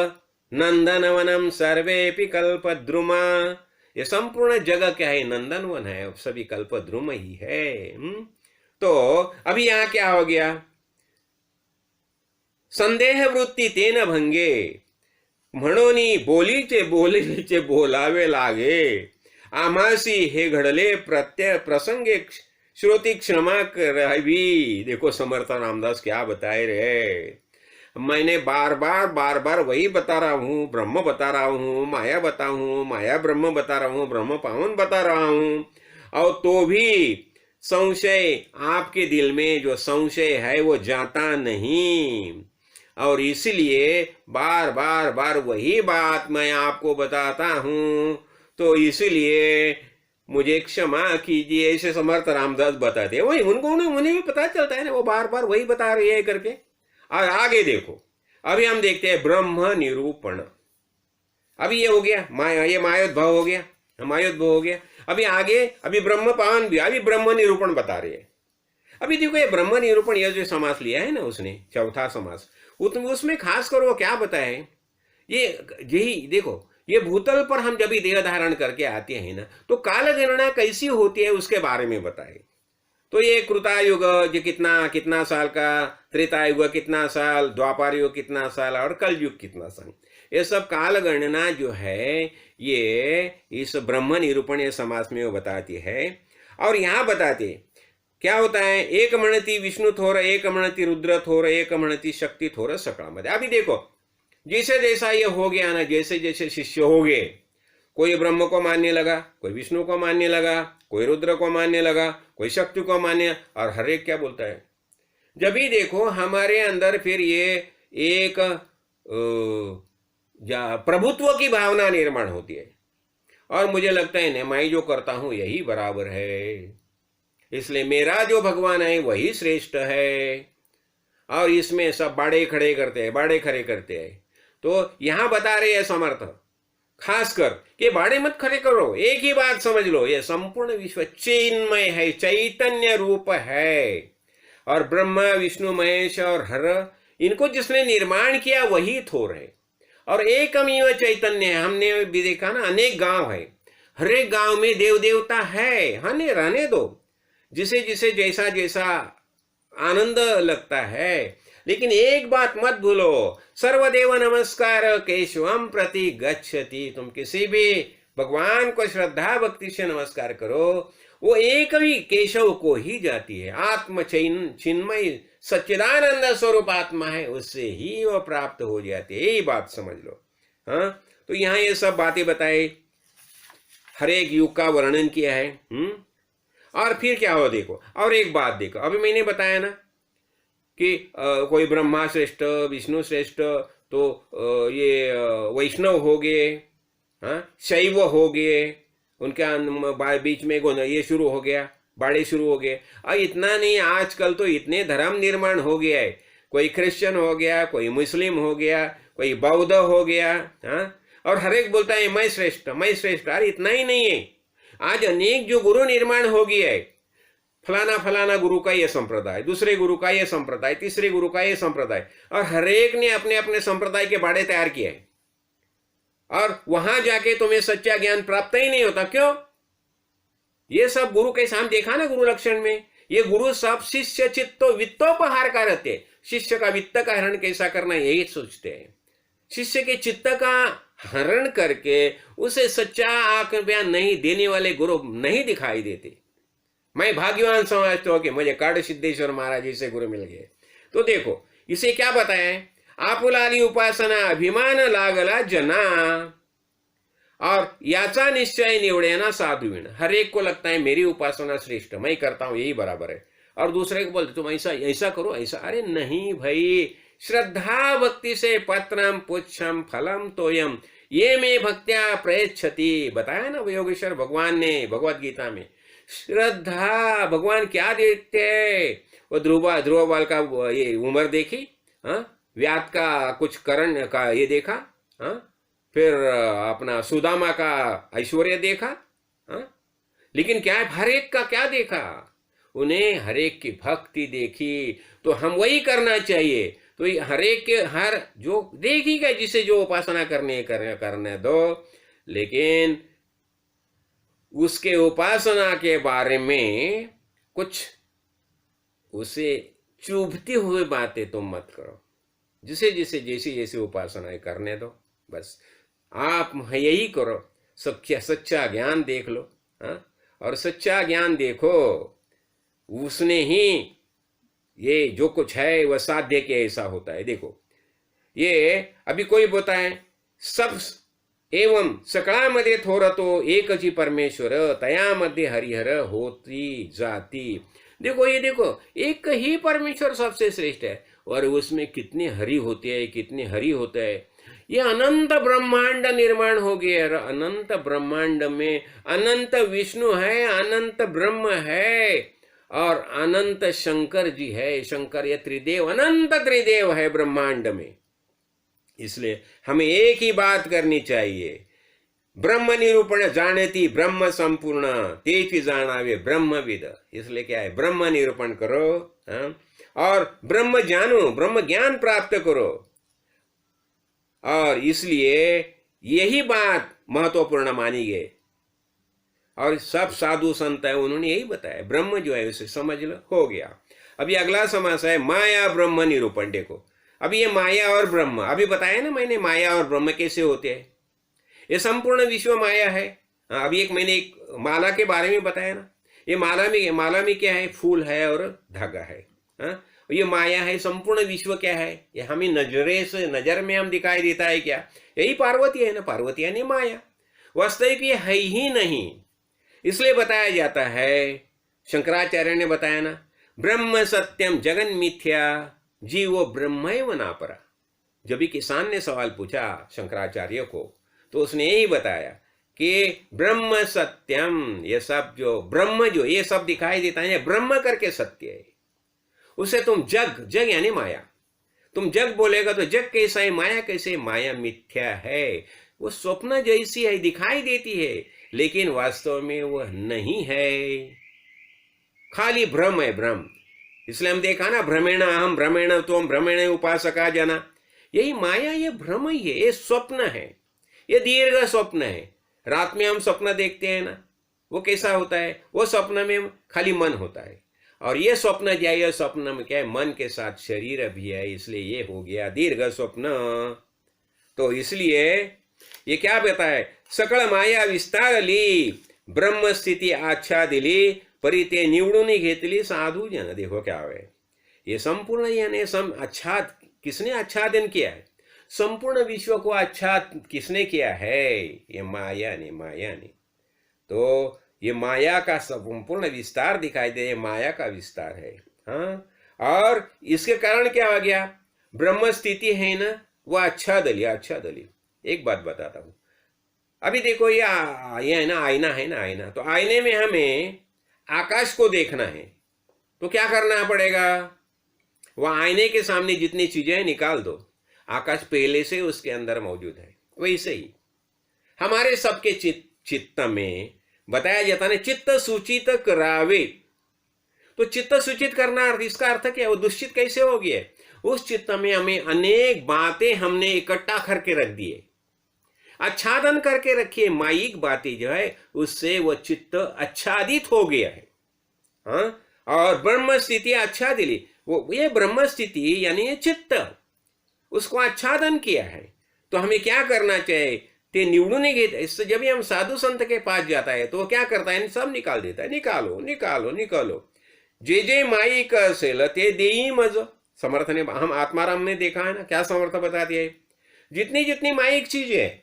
नंदनवनम सर्वेपि कल्पद्रुमा। ये संपूर्ण जगह क्या है, नंदनवन है, सभी कल्पद्रुम ही है। तो अभी यहां क्या हो गया, संदेह वृत्ती तेन भंगे, म्हणोनी बोलीचे बोलावे लागे, आमासी हे घडले प्रसंगे श्रोती क्षमा करावी। देखो समर्थ रामदास क्या बताए रहे। मैंने बार बार वही बता रहा हूं, ब्रह्म बता रहा हूं, माया बता हूं, माया ब्रह्म बता रहा हूं, ब्रह्म पावन बता रहा हूं, और तो भी संशय, आपके दिल में जो संशय है वो जाता नहीं। और इसलिए बार वही बात मैं आपको बताता हूं, तो इसलिए मुझे क्षमा कीजिए। ऐसे समर्थ रामदास बताते हैं। वही उन्हें भी पता चलता है ना, वो बार वही बता रही है करके। और आगे देखो, अभी हम देखते हैं ब्रह्म निरूपण। अभी ये हो गया माया, ये मायोद्भव हो गया, मायोद्भव हो गया। अभी आगे, अभी ब्रह्म पावन भी, अभी ब्रह्म निरूपण बता रहे हैं। अभी देखो, ये ब्रह्म निरूपण, ये जो समास लिया है ना उसने, चौथा समास, उसमें खास कर वो क्या बताए, ये यही देखो, ये भूतल पर हम जब भी देह धारण करके आते हैं ना, तो काल गणना कैसी होती है उसके बारे में बताए। तो ये कृतायुग जो कितना साल का, त्रेतायुग कितना साल, द्वापर युग कितना साल, और कलयुग कितना साल, ये सब काल गणना जो है ये इस ब्रह्म निरूपण समास में वो बताती है। और यहाँ बताते क्या होता है, एक म्हणती विष्णु थोर, एक म्हणती रुद्र थोर, एक म्हणती शक्ति थोर सकळामध्ये। अभी देखो, जैसे जैसा ये हो गया ना, जैसे जैसे शिष्य हो गए, कोई ब्रह्म को मानने लगा, कोई विष्णु को मानने लगा, कोई रुद्र को मानने लगा, कोई शक्ति को मानने, और हर एक क्या बोलता है। जब भी देखो हमारे अंदर फिर ये एक प्रभुत्व की भावना निर्माण होती है, और मुझे लगता है ना, मैं जो करता हूं यही बराबर है, इसलिए मेरा जो भगवान है वही श्रेष्ठ है। और इसमें सब बाड़े खड़े करते हैं। तो यहां बता रहे हैं समर्थ, खासकर कि बाड़े मत खड़े करो, एक ही बात समझ लो, ये संपूर्ण विश्व चिन्मय है, चैतन्य रूप है, और ब्रह्मा विष्णु महेश और हर, इनको जिसने निर्माण किया वही थोर है, और एकमेव चैतन्य है। हमने भी देखा ना, अनेक गांव है, हर एक गांव में देव देवता है, हने रहने दो, जिसे जिसे जैसा जैसा आनंद लगता है। लेकिन एक बात मत भूलो, सर्वदेव नमस्कार केशवम प्रति गच्छति। तुम किसी भी भगवान को श्रद्धा भक्ति से नमस्कार करो, वो एक भी केशव को ही जाती है। आत्म चिन्मय सच्चिदानंद स्वरूप आत्मा है, उससे ही वो प्राप्त हो जाती है। यही बात समझ लो। हाँ, तो यहाँ ये सब बातें बताए, हर एक युग का वर्णन किया है। और फिर क्या हो देखो, और एक बात देखो, अभी मैंने बताया ना कि कोई ब्रह्मा श्रेष्ठ, विष्णु श्रेष्ठ, तो ये वैष्णव हो गए, हाँ, शैव हो गए, उनके बीच में ये शुरू हो गया, बाड़े शुरू हो गए। और इतना नहीं, आजकल तो इतने धर्म निर्माण हो गया है, कोई क्रिश्चियन हो गया, कोई मुस्लिम हो गया, कोई बौद्ध हो गया, हाँ, और हर एक बोलता है मैं श्रेष्ठ, मैं श्रेष्ठ। अरे इतना ही नहीं है, आज अनेक जो गुरु निर्माण हो गया है, फलाना गुरु का ये संप्रदाय, दूसरे गुरु का ये संप्रदाय, तीसरे गुरु का ये संप्रदाय, और हर एक ने अपने अपने संप्रदाय के बाड़े तैयार किए हैं, और वहां जाके तुम्हें सच्चा ज्ञान प्राप्त ही नहीं होता। क्यों? ये सब गुरु के सामने देखा ना, गुरु लक्षण में ये गुरु सब शिष्य चित्तो वित्तोपहार का रहते, शिष्य का वित्त का हरण कैसा करना यही सोचते हैं। शिष्य के चित्त का हरण करके उसे सच्चा आत्म ज्ञान नहीं देने वाले गुरु नहीं दिखाई देते। मैं भाग्यवान समझता हूं कि मुझे काड़ सिद्धेश्वर महाराज जी से गुरु मिल गए। तो देखो, इसे क्या बताएं? आपुलाली उपासना अभिमान लागला जना, और याचा निश्चय निवड़े साधुविण। हर एक को लगता है मेरी उपासना श्रेष्ठ, मैं करता हूं यही बराबर है, और दूसरे को बोलते तुम ऐसा ऐसा करो ऐसा। अरे नहीं भाई, श्रद्धा भक्ति से पत्रम पुच्छम फलम तोयम ये में भक्त्या प्रयच्छति, बताया ना योगेश्वर भगवान ने भगवत गीता में। श्रद्धा, भगवान क्या देखते हैं? वो ध्रुव बाल का ये उम्र देखी, हाँ, व्याध का कुछ करण का ये देखा, हाँ, फिर अपना सुदामा का ऐश्वर्य देखा, हाँ? लेकिन क्या है, हर एक का क्या देखा? उन्हें हर एक की भक्ति देखी। तो हम वही करना चाहिए। तो हर एक के हर जो देखिएगा, जिसे जो उपासना करने दो, लेकिन उसके उपासना के बारे में कुछ उसे चुभती हुई बातें तुम मत करो। जिसे जिसे जैसी जैसी उपासनाएं करने दो, बस आप यही करो। सच्चा ज्ञान देख लो, हाँ? और सच्चा ज्ञान देखो, उसने ही ये जो कुछ है वह साध्य के ऐसा होता है। देखो, ये अभी कोई बताए सब एवं सकळामध्ये थोरतो एकची परमेश्वर तया मध्ये हरिहर होती जाती। देखो, ये देखो, एक ही परमेश्वर सबसे श्रेष्ठ है, और उसमें कितने हरि होते हैं, कितने हरि होते हैं। ये अनंत ब्रह्मांड निर्माण हो गया, अनंत ब्रह्मांड में अनंत विष्णु है, अनंत ब्रह्म है, और अनंत शंकर जी है। शंकर ये त्रिदेव, अनंत त्रिदेव है ब्रह्मांड में। इसलिए हमें एक ही बात करनी चाहिए, ब्रह्म निरूपण जानेती ब्रह्म संपूर्ण तेची जानावे ब्रह्मविद। इसलिए क्या है, ब्रह्म निरूपण करो, हाँ? और ब्रह्म जानो, ब्रह्म ज्ञान प्राप्त करो। और इसलिए यही बात महत्वपूर्ण मानी गई, और सब साधु संत है उन्होंने यही बताया, ब्रह्म जो है उसे समझ लो, हो गया। अभी अगला समास है माया ब्रह्म निरूपण। देखो, अभी ये माया और ब्रह्म अभी बताया ना मैंने, माया और ब्रह्म कैसे होते हैं। ये संपूर्ण विश्व माया है। अभी मैंने एक माला के बारे में बताया ना, ये माला में क्या है, फूल है और धागा है, हाँ? ये माया है। संपूर्ण विश्व क्या है, ये हमें नजर में हम दिखाई देता है क्या, यही पार्वती है ना, पार्वती यानी माया। वास्तविक ये है ही नहीं, इसलिए बताया जाता है, शंकराचार्य ने बताया ना, ब्रह्म सत्यम जगन मिथ्या जीवो ब्रह्मैव नापरा। जब भी किसान ने सवाल पूछा शंकराचार्य को, तो उसने यही बताया कि ब्रह्म सत्यम, ये सब जो ब्रह्म जो ये सब दिखाई देता है, ब्रह्म करके सत्य है। उसे तुम जग यानी माया, तुम जग बोलेगा तो जग कैसा है, माया कैसे, माया मिथ्या है, वो स्वप्न जैसी है, दिखाई देती है, लेकिन वास्तव में वह नहीं है, खाली भ्रम है, भ्रम। इसलिए हम देखा ना, भ्रमेण अहम भ्रमेण त्वम भ्रमेण उपासका जना। यही माया, ये भ्रम ही है, ये स्वप्न है, ये दीर्घ स्वप्न है। रात में हम स्वप्न देखते हैं ना, वो कैसा होता है, वो स्वप्न में खाली मन होता है, और ये स्वप्न क्या है, स्वप्न में क्या है, मन के साथ शरीर भी है, इसलिए ये हो गया दीर्घ स्वप्न। तो इसलिए ये क्या बताए, सकळ माया विस्तारली ब्रह्म स्थिती आच्छादिली परी ते निवडून घेतली साधू जन। देखो क्या है, ये संपूर्ण यानी आच्छाद, किसने आच्छादन किया है, संपूर्ण विश्व को आच्छाद किसने किया है, ये माया ने। तो ये माया का संपूर्ण विस्तार दिखाई दे, माया का विस्तार है, हाँ। और इसके कारण क्या हो गया, ब्रह्म स्थिति है ना, वो आच्छादली। एक बात बताता हूं, अभी देखो ये है ना, आईना है ना, आईना, तो आईने में हमें आकाश को देखना है, तो क्या करना पड़ेगा, वह आईने के सामने जितनी चीजें निकाल दो, आकाश पहले से उसके अंदर मौजूद है। वैसे ही हमारे सबके चित्त में बताया जाता है, चित्त सूचित करावे। तो चित्त सूचित करना, इसका अर्थ क्या, वो दुष्चित कैसे हो गया, उस चित्त में हमें अनेक बातें हमने इकट्ठा करके रख दिए, आच्छादन करके रखिए, माइक बातें जो है उससे वो चित्त आच्छादित हो गया है, हाँ। और ब्रह्म स्थिति आच्छादिली, वो ये ब्रह्म स्थिति यानी ये चित्त, उसको आच्छादन किया है। तो हमें क्या करना चाहिए, ते निवडून घेत। इससे जब भी हम साधु संत के पास जाता है तो वो क्या करता है, सब निकाल देता है, निकालो, जे माईक असेल ते देई मज, समर्थ ने, हम आत्माराम ने देखा है ना, क्या समर्थ बता दिया है, जितनी जितनी माइक चीजें,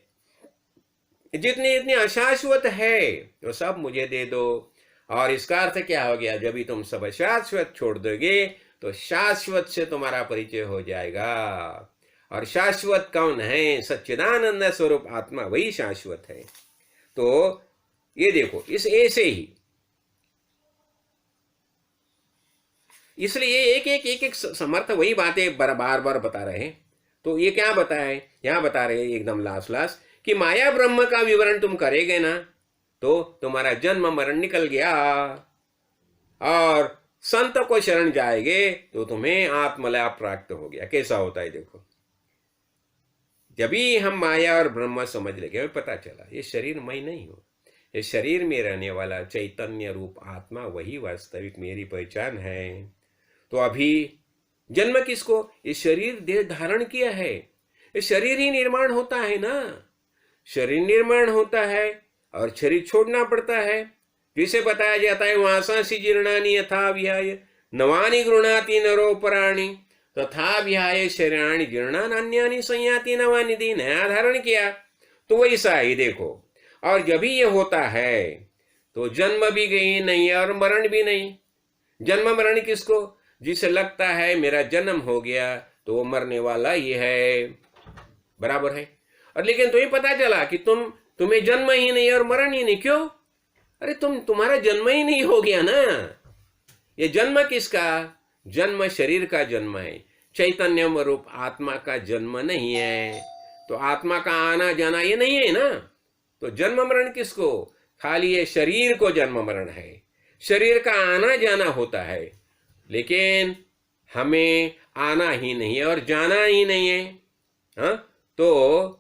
जितनी जितनी अशाश्वत है वो सब मुझे दे दो। और इसका अर्थ क्या हो गया, जब भी तुम सब अशाश्वत छोड़ दोगे तो शाश्वत से तुम्हारा परिचय हो जाएगा। और शाश्वत कौन है? सच्चिदानंद स्वरूप आत्मा, वही शाश्वत है। तो ये देखो, इस ऐसे ही, इसलिए एक समर्थ वही बातें बार बार बता रहे हैं। तो ये क्या बताए, यहां बता रहे हैं एकदम लास्ट कि माया ब्रह्म का विवरण तुम करेगे ना तो तुम्हारा जन्म मरण निकल गया, और संत को शरण जाएंगे तो तुम्हें आत्मलाभ प्राप्त हो गया। कैसा होता है देखो, जब भी हम माया और ब्रह्म समझ लेंगे, पता चला ये शरीर मैं नहीं हूं, ये शरीर में रहने वाला चैतन्य रूप आत्मा वही वास्तविक मेरी पहचान है। तो अभी जन्म किसको, ये शरीर देह धारण किया है, ये शरीर ही निर्माण होता है ना, शरीर निर्माण होता है और शरीर छोड़ना पड़ता है। जिसे बताया जाता है वासांसि जीर्णानि यथा विहाय नवानि गृह्णाति नरो पराणि तथा विहाय शरीराणि जीर्णान्यानि संयाति नवानि दी, नया धारण किया तो वैसा ही देखो। और जब भी ये होता है तो जन्म भी गई नहीं और मरण भी नहीं। जन्म मरण किसको, जिसे लगता है मेरा जन्म हो गया तो वो मरने वाला ही है, बराबर है। और लेकिन तुम्हें पता चला कि तुम्हें जन्म ही नहीं और मरण ही नहीं, क्यों? अरे तुम्हारा जन्म ही नहीं हो गया ना। ये जन्म किसका, जन्म शरीर का जन्म है, चैतन्य रूप आत्मा का जन्म नहीं है। तो आत्मा का आना जाना ये नहीं है ना, तो जन्म मरण किसको, खाली ये शरीर को जन्म मरण है, शरीर का आना जाना होता है, लेकिन हमें आना ही नहीं है और जाना ही नहीं है। हाँ, तो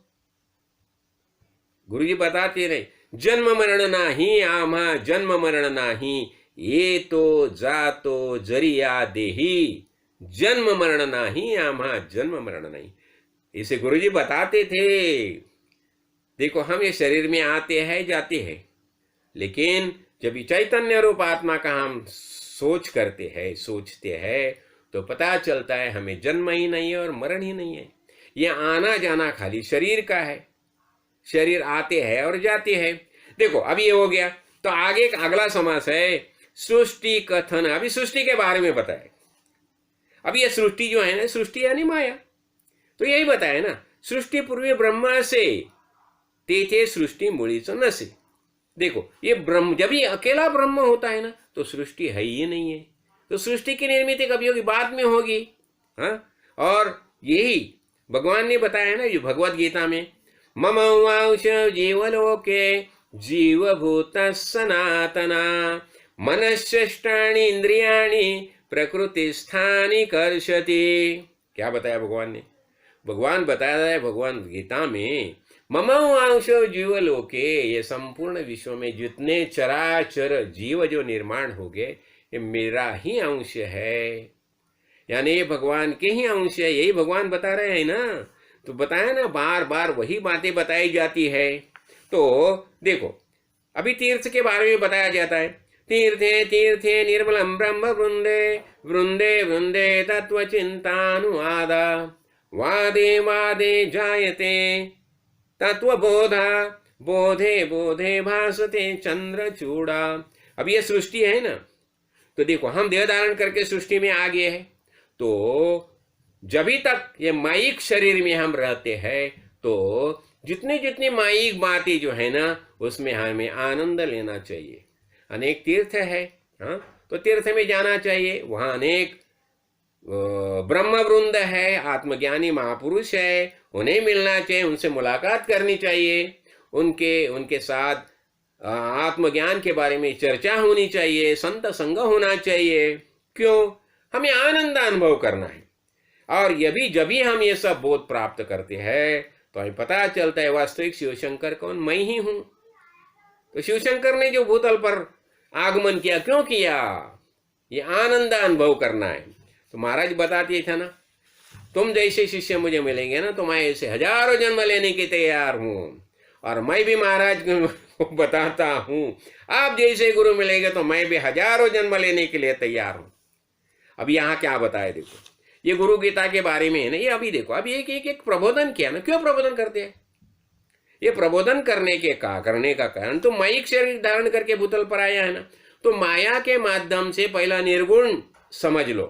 गुरुजी बताते रहे, जन्म मरण नाही आम्हा जन्म मरण नाही, ये तो जातो जरिया देही, जन्म मरण नाही आम्हा जन्म मरण नहीं। इसे गुरुजी बताते थे। देखो, हम ये शरीर में आते हैं जाते हैं, लेकिन जब चैतन्य रूप आत्मा का हम सोच करते हैं, सोचते हैं, तो पता चलता है हमें जन्म ही नहीं है और मरण ही नहीं है। ये आना जाना खाली शरीर का है, शरीर आते हैं और जाते हैं। देखो, अभी ये हो गया, तो आगे एक अगला समास है सृष्टि कथन। अभी सृष्टि के बारे में बताए। अब ये सृष्टि जो है ना, सृष्टि यानी माया, तो यही बताया ना, सृष्टि पूर्वी ब्रह्मा से तेथे सृष्टि मुळीच नसे। देखो, ये ब्रह्म, जब ये अकेला ब्रह्म होता है ना तो सृष्टि है ही नहीं है, तो सृष्टि की निर्मित कभी होगी, बाद में होगी। हाँ, और यही भगवान ने बताया ना, ये भगवत गीता में, मम वांश जीवलोके जीवभूत सनातना मनश्चेष्टानि इंद्रियाणि प्रकृति स्थानि कर्षति। क्या बताया भगवान ने? भगवान बताया है भगवान गीता में, मम वांश जीवलोके, ये संपूर्ण विश्व में जितने चराचर जीव जो निर्माण हो गए, ये मेरा ही अंश है, यानी ये भगवान के ही अंश है। यही भगवान बता रहे हैं ना, तो बताया ना, बार बार वही बातें बताई जाती है। तो देखो, अभी तीर्थ के बारे में बताया जाता है, तीर्थे तीर्थे निर्मलम ब्रह्म वृंदे वृंदे वृंदे तत्व चिंतानुवादा वादे वादे जायते तत्वबोधा बोधे बोधे भासते चंद्रचूड़ा। अब ये सृष्टि है ना, तो देखो, हम देह धारण करके सृष्टि में आ गए हैं, तो जब तक ये माइक शरीर में हम रहते हैं तो जितनी जितनी माइक बातें जो है ना, उसमें हमें आनंद लेना चाहिए। अनेक तीर्थ है, हाँ, तो तीर्थ में जाना चाहिए, वहाँ अनेक ब्रह्म वृंद है, आत्मज्ञानी महापुरुष है, उन्हें मिलना चाहिए, उनसे मुलाकात करनी चाहिए, उनके साथ आत्मज्ञान के बारे में चर्चा होनी चाहिए, संत संग होना चाहिए। क्यों? हमें आनंद अनुभव करना है। और जब भी हम ये सब बोध प्राप्त करते हैं तो हमें पता चलता है वास्तविक शिवशंकर कौन, मैं ही हूं। तो शिवशंकर ने जो भूतल पर आगमन किया, क्यों किया? ये आनंद अनुभव करना है। तो महाराज बताते थे ना, तुम जैसे शिष्य मुझे मिलेंगे ना तो मैं ऐसे हजारों जन्म लेने के तैयार हूं। और मैं भी महाराज को बताता हूं, आप जैसे गुरु मिलेंगे तो मैं भी हजारों जन्म लेने के लिए तैयार हूं। अब यहां क्या बताया देखो, ये गुरु गीता के बारे में है ना, ये अभी देखो, अभी एक एक एक प्रबोधन किया ना, क्यों प्रबोधन करते हैं? ये प्रबोधन करने का कारण तो माइक शरीर धारण करके भूतल पर आया है ना, तो माया के माध्यम से पहला निर्गुण समझ लो,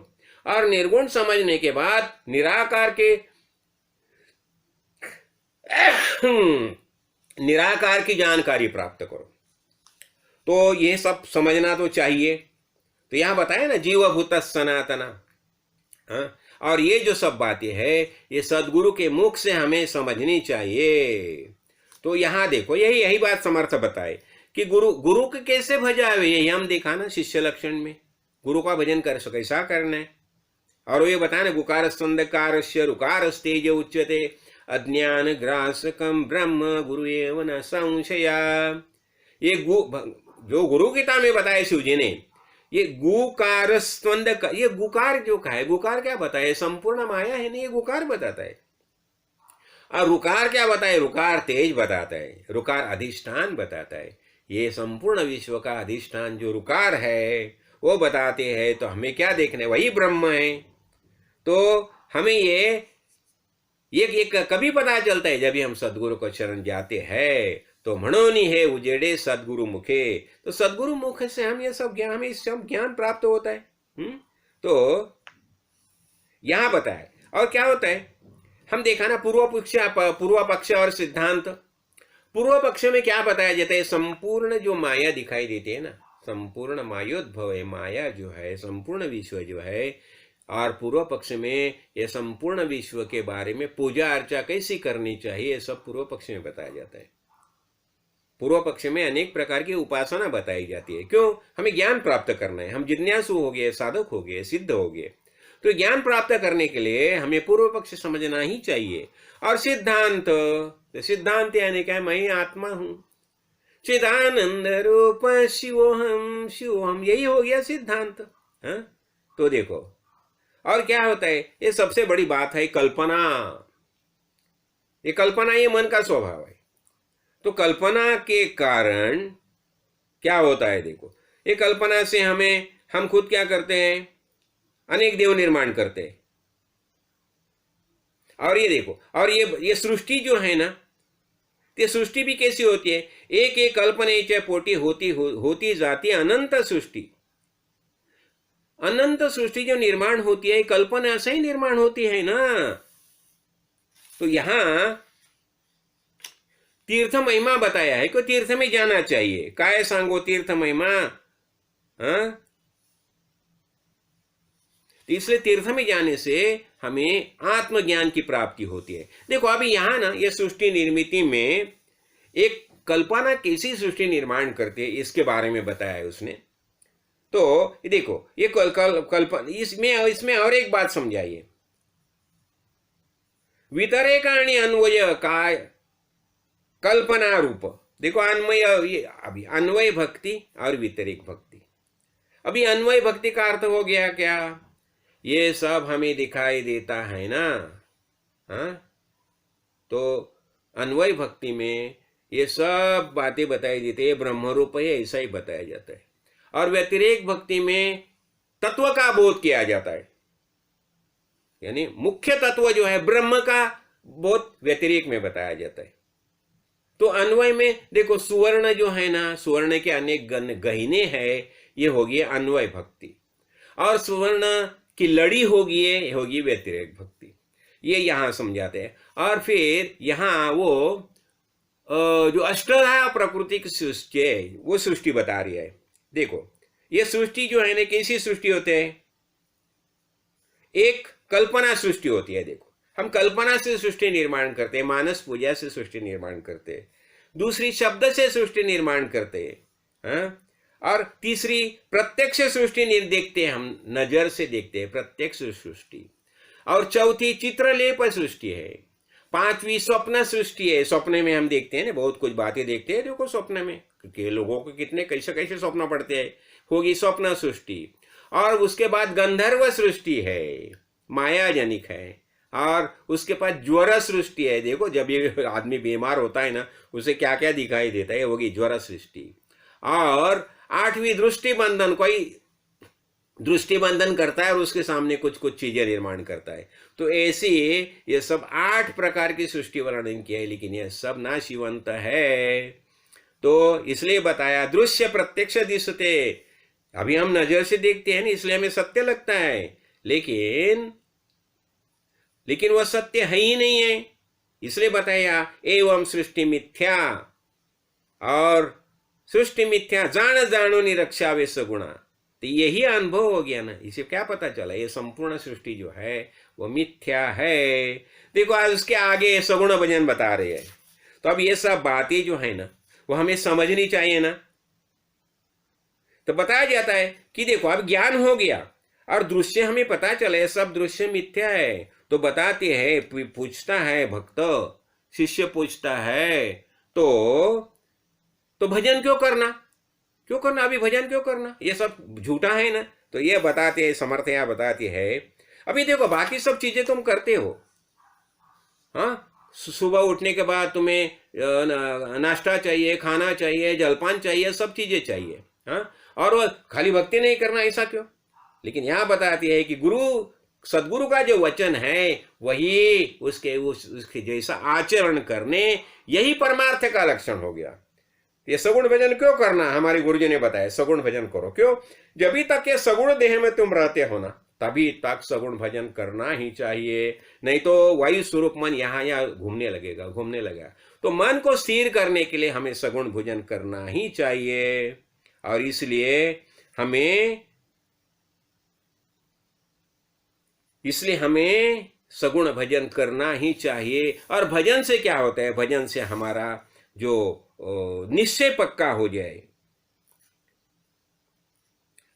और निर्गुण समझने के बाद निराकार की जानकारी प्राप्त करो। तो ये सब समझना तो चाहिए। तो यहां बताया ना, जीवभूत सनातना, हाँ? और ये जो सब बातें है ये सदगुरु के मुख से हमें समझनी चाहिए। तो यहां देखो, यही बात समर्थ बताए कि गुरु के कैसे भजावे, यही हम देखा ना शिष्य लक्षण में, गुरु का भजन कैसा करना है। और ये बताया ना, गुकार स्कंदकारस्य रुकारस्तेज उच्यते अज्ञान ग्रासकम ब्रह्म गुरु एव न संशया। ये जो गुरु गीता में बताया शिव जी ने, ये गुकार स्कंद, ये गुकार जो का है, गुकार क्या बताए? संपूर्ण माया है ना, ये गुकार बताता है। और रुकार क्या बताए? रुकार तेज बताता है, रुकार अधिष्ठान बताता है। ये संपूर्ण विश्व का अधिष्ठान जो रुकार है वो बताते हैं। तो हमें क्या देखना है? वही ब्रह्म है। तो हमें ये कभी पता चलता है जब हम सदगुरु को शरण जाते हैं। तो मनोनी है उजेड़े सदगुरु मुखे, तो सदगुरु मुख से हमें ये सब ज्ञान प्राप्त होता है। तो यहां बताए। और क्या होता है, हम देखा ना पूर्व पक्ष और सिद्धांत। पूर्व पक्ष में क्या बताया जाता है? संपूर्ण जो माया दिखाई देती है ना, संपूर्ण मायोद्भव है, माया जो है संपूर्ण विश्व जो है। और पूर्व पक्ष में ये संपूर्ण विश्व के बारे में पूजा अर्चा कैसी करनी चाहिए, ये सब पूर्व पक्ष में बताया जाता है। पूर्व पक्ष में अनेक प्रकार की उपासना बताई जाती है। क्यों? हमें ज्ञान प्राप्त करना है, हम जिज्ञासु हो गए, साधक हो गए, सिद्ध हो गए। तो ज्ञान प्राप्त करने के लिए हमें पूर्व पक्ष समझना ही चाहिए। और सिद्धांत यानी क्या? मैं आत्मा हूं, चिदानंद रूप शिवोहम, यही हो गया सिद्धांत। हाँ? तो देखो, और क्या होता है, ये सबसे बड़ी बात है कल्पना। ये मन का स्वभाव है। तो कल्पना के कारण क्या होता है? देखो, ये कल्पना से हम खुद क्या करते हैं? अनेक देव निर्माण करते हैं। और ये देखो, और ये सृष्टि जो है ना, ये सृष्टि भी कैसी होती है? एक एक कल्पनेच्या पोटी होती जाती अनंत सृष्टि। अनंत सृष्टि जो निर्माण होती है, कल्पना से ही निर्माण होती है ना। तो यहां तीर्थ महिमा बताया है कि तीर्थ में जाना चाहिए। काय सांगो तीर्थ महिमा, हाँ? इसलिए तीर्थ में जाने से हमें आत्मज्ञान की प्राप्ति होती है। देखो अभी यहां ना, ये सृष्टि निर्मिति में एक कल्पना कैसी सृष्टि निर्माण करती है, इसके बारे में बताया है उसने। तो देखो, ये कल्पना, इसमें और एक बात समझाइए, वितरेक आणि अन्वय काय कल्पना रूप। देखो अभी अन्वय भक्ति और वितरिक भक्ति। अभी अन्वय भक्ति का अर्थ हो गया क्या? ये सब हमें दिखाई देता है ना, हाँ? तो अन्वय भक्ति में ये सब बातें बताई देती है, ब्रह्म रूप है ऐसा ही बताया जाता है। और व्यतिरेक भक्ति में तत्व का बोध किया जाता है, यानी मुख्य तत्व जो है ब्रह्म का बोध व्यतिरेक में बताया जाता है। तो अन्वय में देखो, सुवर्ण जो है ना, सुवर्ण के अनेक गहने हैं, ये होगी अन्वय भक्ति। और सुवर्ण की लड़ी होगी व्यतिरेक भक्ति। ये यहां समझाते हैं। और फिर यहां वो जो अष्टधा प्रकृति की सृष्टि है, वो सृष्टि बता रही है। देखो, ये सृष्टि जो है ना, कैसी सृष्टि होते हैं? एक कल्पना सृष्टि होती है। देखो, हम कल्पना से सृष्टि निर्माण करते हैं, मानस पूजा से सृष्टि निर्माण करते हैं। दूसरी शब्द से सृष्टि निर्माण करते हैं, हाँ? और तीसरी प्रत्यक्ष सृष्टि देखते हैं, हम नजर से देखते हैं प्रत्यक्ष सृष्टि। और चौथी चित्रलेप सृष्टि है। पांचवी स्वप्न सृष्टि है। स्वप्न में हम देखते हैं ना, बहुत कुछ बातें देखते हैं। देखो स्वप्न में कि लोगों को कितने कैसे स्वप्न पड़ते हैं, होगी स्वप्न सृष्टि। और उसके बाद गंधर्व सृष्टि है, मायाजनिक है। और उसके बाद ज्वर सृष्टि है। देखो, जब ये आदमी बीमार होता है ना, उसे क्या क्या दिखाई देता है, होगी ज्वर सृष्टि। और आठवीं दृष्टि बंधन, कोई दृष्टि बंधन करता है और उसके सामने कुछ कुछ चीजें निर्माण करता है। तो ऐसे ये सब 8 प्रकार की सृष्टि वर्णन किया है, लेकिन यह सब नाशिवंत है। तो इसलिए बताया दृश्य प्रत्यक्ष दिसते, अभी हम नजर से देखते हैं ना, इसलिए हमें सत्य लगता है, लेकिन वह सत्य है ही नहीं है। इसलिए बताया एवं सृष्टि मिथ्या, और सृष्टि मिथ्या जान जानो निरक्षावे सगुणा। तो यही अनुभव हो गया ना, इसे क्या पता चला, ये संपूर्ण सृष्टि जो है वो मिथ्या है। देखो आज उसके आगे सगुण भजन बता रहे हैं। तो अब ये सब बातें जो है ना वो हमें समझनी चाहिए ना। तो बताया जाता है कि देखो अब ज्ञान हो गया और दृश्य हमें पता चले सब दृश्य मिथ्या है। तो बताते हैं, पूछता है भक्त, शिष्य पूछता है, तो भजन क्यों करना अभी भजन क्यों करना, ये सब झूठा है ना। तो ये बताते हैं, समर्थ यहाँ बताते हैं, अभी देखो बाकी सब चीजें तुम करते हो, हाँ, सुबह उठने के बाद तुम्हें नाश्ता चाहिए, खाना चाहिए, जलपान चाहिए, सब चीजें चाहिए, हाँ, और वो खाली भक्ति नहीं करना, ऐसा क्यों। लेकिन यहाँ बताती है कि सदगुरु का जो वचन है वही उसके जैसा आचरण करने, यही परमार्थ का लक्षण हो गया। ये सगुण भजन क्यों करना, हमारे गुरुजी ने बताया सगुण भजन करो। क्यों, जब तक ये सगुण देह में तुम रहते हो ना, तभी तक सगुण भजन करना ही चाहिए, नहीं तो वायु स्वरूप मन यहाँ घूमने लगेगा। तो मन को स्थिर करने के लिए हमें सगुण भजन करना ही चाहिए, और इसलिए हमें सगुण भजन करना ही चाहिए। और भजन से क्या होता है, भजन से हमारा जो निश्चय पक्का हो जाए,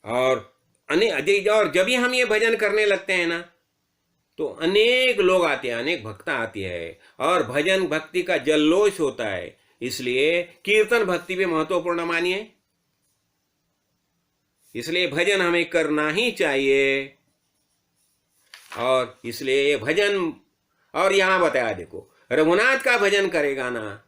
और जब भी हम ये भजन करने लगते हैं ना, तो अनेक लोग आते हैं, अनेक भक्त आते हैं, और भजन भक्ति का जल्लोष होता है। इसलिए कीर्तन भक्ति भी महत्वपूर्ण मानिए, इसलिए भजन हमें करना ही चाहिए। और इसलिए ये भजन, और यहां बताया देखो, रघुनाथ का भजन करेगा ना,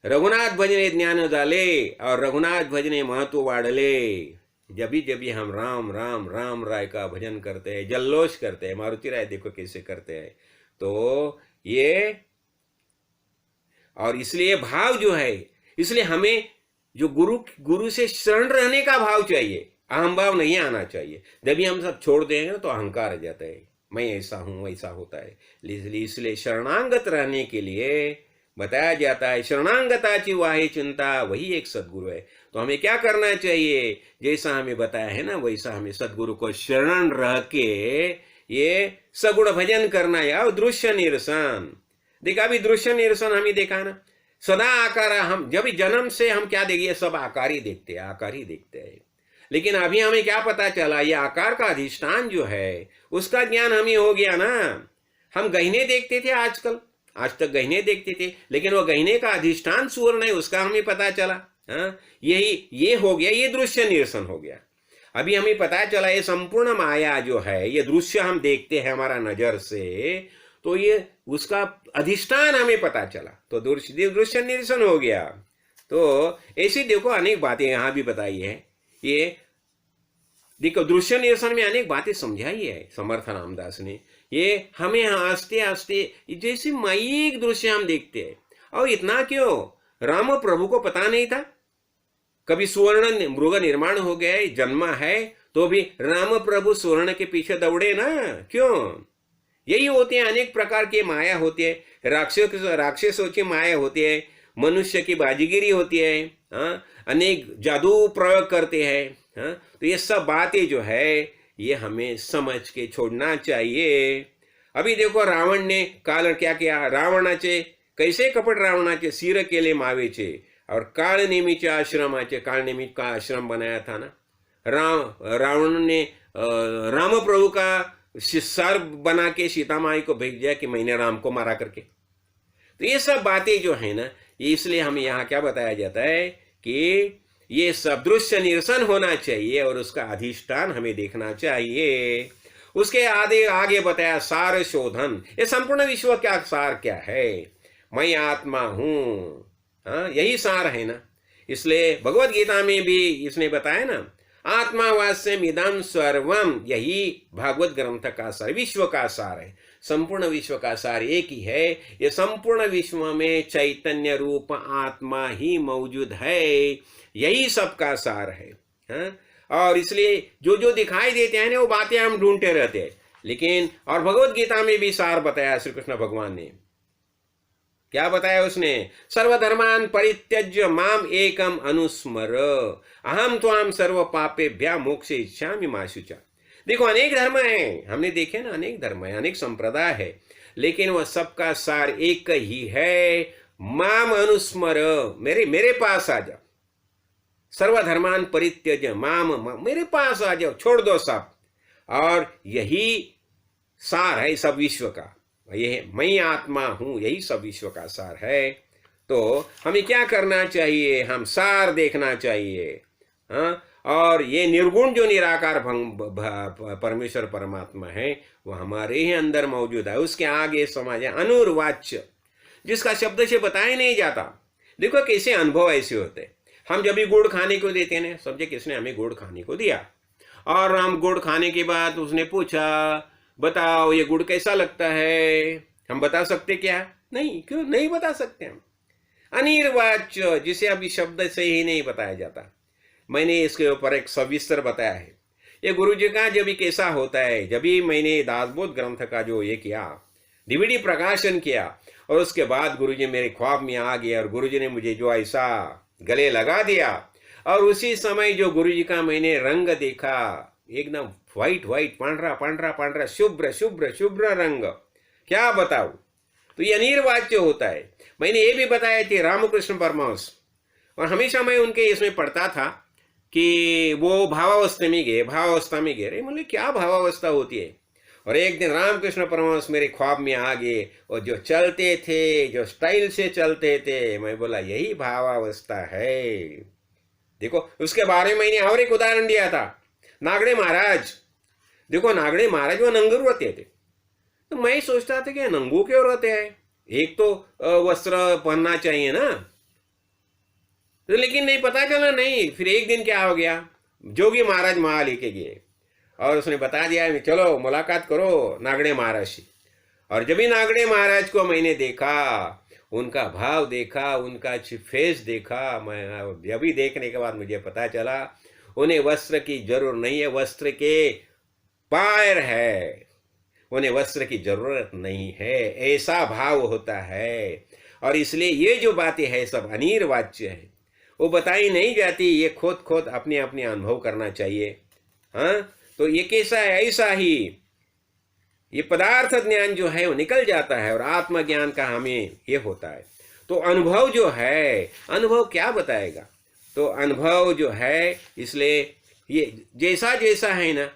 रघुनाथ भजने ज्ञान झाले और रघुनाथ भजने महत्व वाढले। जब भी हम राम राम राम राय का भजन करते हैं, जल्लोष करते हैं, मारुति राय देखो कैसे करते हैं। तो ये, और इसलिए भाव जो है, इसलिए हमें जो गुरु से शरण रहने का भाव चाहिए, अहम भाव नहीं आना चाहिए। जब भी हम सब छोड़ देंगे तो अहंकार आ जाता है, मैं ऐसा हूं, वैसा होता है। इसलिए शरणांगत रहने के लिए बताया जाता है, शरणांगताची वाहे चिंता, वही एक सदगुरु है। तो हमें क्या करना चाहिए, जैसा हमें बताया है ना, वैसा हमें सदगुरु को शरण रह के ये सगुण भजन करना है। और दृश्य निरसन, देखा अभी दृश्य निरसन हमें देखा ना, सदा आकार, हम जब जन्म से हम क्या देखिए, सब आकार ही देखते हैं, आकार ही देखते हैं। लेकिन अभी हमें क्या पता चला, ये आकार का अधिष्ठान जो है उसका ज्ञान हमें हो गया ना। हम गहने देखते थे, आज तक गहने देखते थे, लेकिन वो गहने का अधिष्ठान सुवर्ण है, उसका हमें पता चला। हाँ, ये हो गया, ये दृश्य निरसन हो गया। अभी हमें पता चला ये संपूर्ण माया जो है, ये दृश्य हम देखते हैं हमारा नजर से, तो ये उसका अधिष्ठान हमें पता चला, तो दृश्य निरसन हो गया। तो ऐसी देखो अनेक बातें यहां भी बताई है। ये देखो दृश्य निरसन में अनेक बातें समझाई है समर्थ रामदास ने। ये हमें हंसते हंसते जैसे माइक दृश्य हम देखते हैं, और इतना क्यों, राम प्रभु को पता नहीं था, कभी सुवर्ण मृग निर्माण हो गया, जन्मा है, तो भी राम प्रभु सुवर्ण के पीछे दौड़े ना, क्यों। यही होते हैं, अनेक प्रकार की माया होती है, राक्षसों की माया होती है, मनुष्य की बाजीगिरी होती है, हाँ, अनेक जादू प्रयोग करते हैं, हाँ। तो ये सब बातें जो है ये हमें समझ के छोड़ना चाहिए। अभी देखो रावण ने काल क्या किया, रावणाचे कैसे कपट रावणाचे सिर केले मावेचे, और कालनेमीचे आश्रमाचे, कालनेमी का आश्रम बनाया था ना, रावण ने राम प्रभु का सार बना के सीता माई को भेज दिया कि मैंने राम को मारा करके। तो ये सब बातें जो है ना, इसलिए हमें यहाँ क्या बताया जाता है कि ये सब दृश्य निरसन होना चाहिए, और उसका अधिष्ठान हमें देखना चाहिए। उसके आगे बताया सार शोधन, ये संपूर्ण विश्व का सार क्या है, मैं आत्मा हूं, हाँ, यही सार है ना। इसलिए भगवत गीता में भी इसने बताया ना, आत्मा वास्यम इदम सर्वम, यही भागवत ग्रंथ का सार, विश्व का सार है। संपूर्ण विश्व का सार एक ही है। ये संपूर्ण विश्व में चैतन्य रूप आत्मा ही मौजूद है, यही सबका सार है। हाँ? और इसलिए जो जो दिखाई देते हैं ना, वो बातें हम ढूंढते रहते हैं। लेकिन और भगवत गीता में भी सार बताया श्री कृष्ण भगवान ने। क्या बताया उसने? सर्वधर्मान परित्यज्य माम एकम अनुस्मर अहम त्वाम सर्व पापेभ्या मोक्ष इच्छामि मा शुचा। देखो, अनेक धर्म हैं, हमने देखे ना, अनेक धर्म है, अनेक संप्रदाय है, लेकिन वह सबका सार एक ही है। माम अनुस्मर, मेरे मेरे पास आ जाओ। सर्वधर्मान परित्यज माम, मेरे पास आ जाओ, छोड़ दो सब। और यही सार है सब विश्व का। ये मैं आत्मा हूं, यही सब विश्व का सार है। तो हमें क्या करना चाहिए? हम सार देखना चाहिए। हाँ? और ये निर्गुण जो निराकार परमेश्वर परमात्मा है, वो हमारे ही अंदर मौजूद है। उसके आगे समाज है अनुर्वाच्य, जिसका शब्द से बताया नहीं जाता। देखो कैसे अनुभव ऐसे होते। हम जब भी गुड़ खाने को देते हैं, समझे किसने हमें गुड़ खाने को दिया, और हम गुड़ खाने के बाद उसने पूछा, बताओ ये गुड़ कैसा लगता है? हम बता सकते क्या? नहीं। क्यों नहीं बता सकते हम? अनिर्वाच्य, जिसे अभी शब्द से ही नहीं बताया जाता। मैंने इसके ऊपर एक सविस्तर बताया है। ये गुरु जी का जब भी कैसा होता है, जब भी मैंने दासबोध ग्रंथ का जो ये किया, डीवीडी प्रकाशन किया, और उसके बाद गुरु जी मेरे ख्वाब में आ गया, और गुरु जी ने मुझे जो ऐसा गले लगा दिया, और उसी समय जो गुरु जी का मैंने रंग देखा, एकदम व्हाइट व्हाइट, पांडरा पांडरा पांडरा, शुभ्र शुभ्र शुभ्र रंग, क्या बताऊं। तो ये अनिर्वाच्य होता है। मैंने ये भी बताया कि रामकृष्ण परमहंस, और हमेशा मैं उनके इसमें पढ़ता था कि वो भावावस्था में गए, भावावस्था में गए। अरे मतलब क्या भावावस्था होती है? और एक दिन रामकृष्ण परमहंस मेरे ख्वाब में आ गए, और जो चलते थे, जो स्टाइल से चलते थे, मैं बोला यही भावावस्था है। देखो, उसके बारे में मैंने और एक उदाहरण दिया था, नागड़े महाराज। देखो, नागड़े महाराज वो नंगूर रहते थे। तो मैं सोचता था कि नंगू क्यों रहते हैं? एक तो वस्त्र पहनना चाहिए ना। तो लेकिन नहीं, पता चला नहीं। फिर एक दिन क्या हो गया, जोगी महाराज वहां लेके गए, और उसने बता दिया चलो मुलाकात करो नागड़े महाराज से। और जब भी नागड़े महाराज को मैंने देखा, उनका भाव देखा, उनका फेस देखा, मैं जब भी देखने के बाद मुझे पता चला उन्हें वस्त्र की जरूरत नहीं है, वस्त्र के पैर है, उन्हें वस्त्र की जरूरत नहीं है। ऐसा भाव होता है। और इसलिए ये जो बातें है सब अनिर्वाच्य है, वो बताई नहीं जाती, ये खुद खुद अपने अपने अनुभव करना चाहिए। हाँ? तो ये कैसा है? ऐसा ही ये पदार्थ ज्ञान जो है वो निकल जाता है, और आत्मज्ञान का हमें ये होता है। तो अनुभव जो है, अनुभव क्या बताएगा? तो अनुभव जो है, इसलिए ये जैसा जैसा है ना,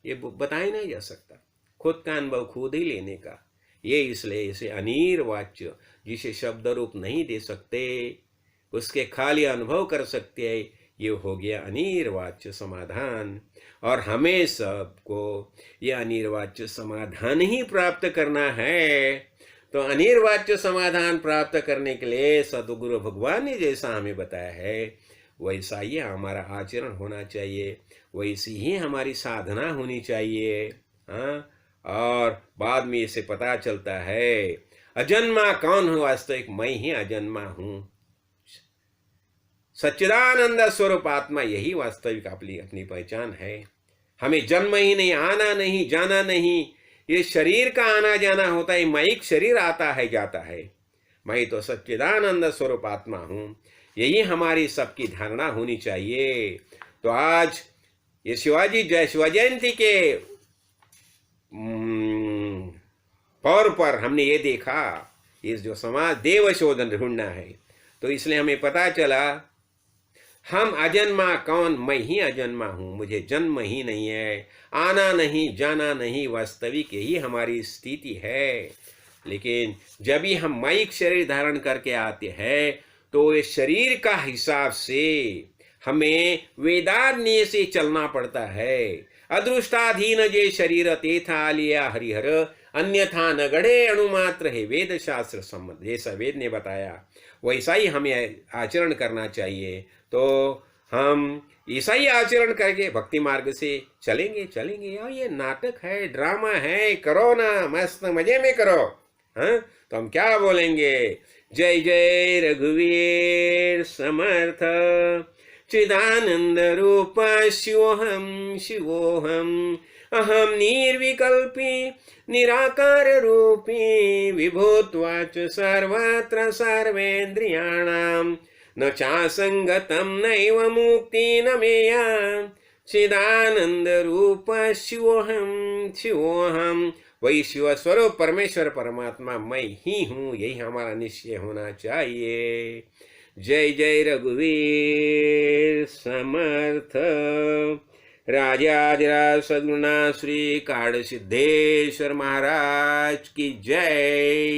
ये बताया नहीं जा सकता। खुद का अनुभव खुद ही लेने का, ये इसलिए इसे अनिर्वाच्य, जिसे शब्द रूप नहीं दे सकते, उसके खाली अनुभव कर सकते हैं, ये हो गया अनिर्वाच्य समाधान। और हमें सबको ये अनिर्वाच्य समाधान ही प्राप्त करना है। तो अनिर्वाच्य समाधान प्राप्त करने के लिए सद्गुरु भगवान ने जैसा हमें बताया है, वैसा ही हमारा आचरण होना चाहिए, वैसी ही हमारी साधना होनी चाहिए। हाँ? और बाद में इसे पता चलता है, अजन्मा कौन हूँ? वास्तविक मैं ही अजन्मा हूँ। सच्चिदानंद स्वरूप आत्मा, यही वास्तविक अपनी पहचान है। हमें जन्म ही नहीं, आना नहीं, जाना नहीं। ये शरीर का आना जाना होता है, माइक शरीर आता है जाता है। मैं तो सच्चिदानंद स्वरूप आत्मा हूं, यही हमारी सबकी धारणा होनी चाहिए। तो आज ये शिवाजी शिव जयंती के पर्व पर हमने ये देखा, इस जो समाज देव शोधन ढूंढना है, तो इसलिए हमें पता चला हम अजन्मा कौन? मैं ही अजन्मा हूं, मुझे जन्म ही नहीं है, आना नहीं, जाना नहीं, वास्तविक यही हमारी स्थिति है। लेकिन जब भी हम माइक शरीर धारण करके आते हैं, तो इस शरीर का हिसाब से हमें वेदान्य से चलना पड़ता है। अदृष्टाधीन जे शरीर तेथा लिया हरिहर, अन्यथा न गढ़े अणुमात्र है, वेद शास्त्र सम्मत। जैसा वेद ने बताया वैसा ही हमें आचरण करना चाहिए। तो हम ऐसा ही आचरण करके भक्ति मार्ग से चलेंगे चलेंगे। यार ये नाटक है, ड्रामा है, करो ना, मस्त मजे में करो। हाँ, तो हम क्या बोलेंगे? जय जय रघुवीर समर्थ, चिदानंद रूप शिवोहम शिवोहम, अहम निर्विकल्पी निराकार रूपी, विभूत्वाच सर्वत्र सर्वेन्द्रियाणाम, न चासंगतम नैव मुक्ति न मेया, चिदानंद रूप शिवोहम शिवोहम। वही शिव स्वरूप परमेश्वर परमात्मा मैं ही हूँ, यही हमारा निश्चय होना चाहिए। जय जय रघुवीर समर्थ। राजाधिराज सद्गुरुनाथ श्री काड़ सिद्धेश्वर महाराज की जय।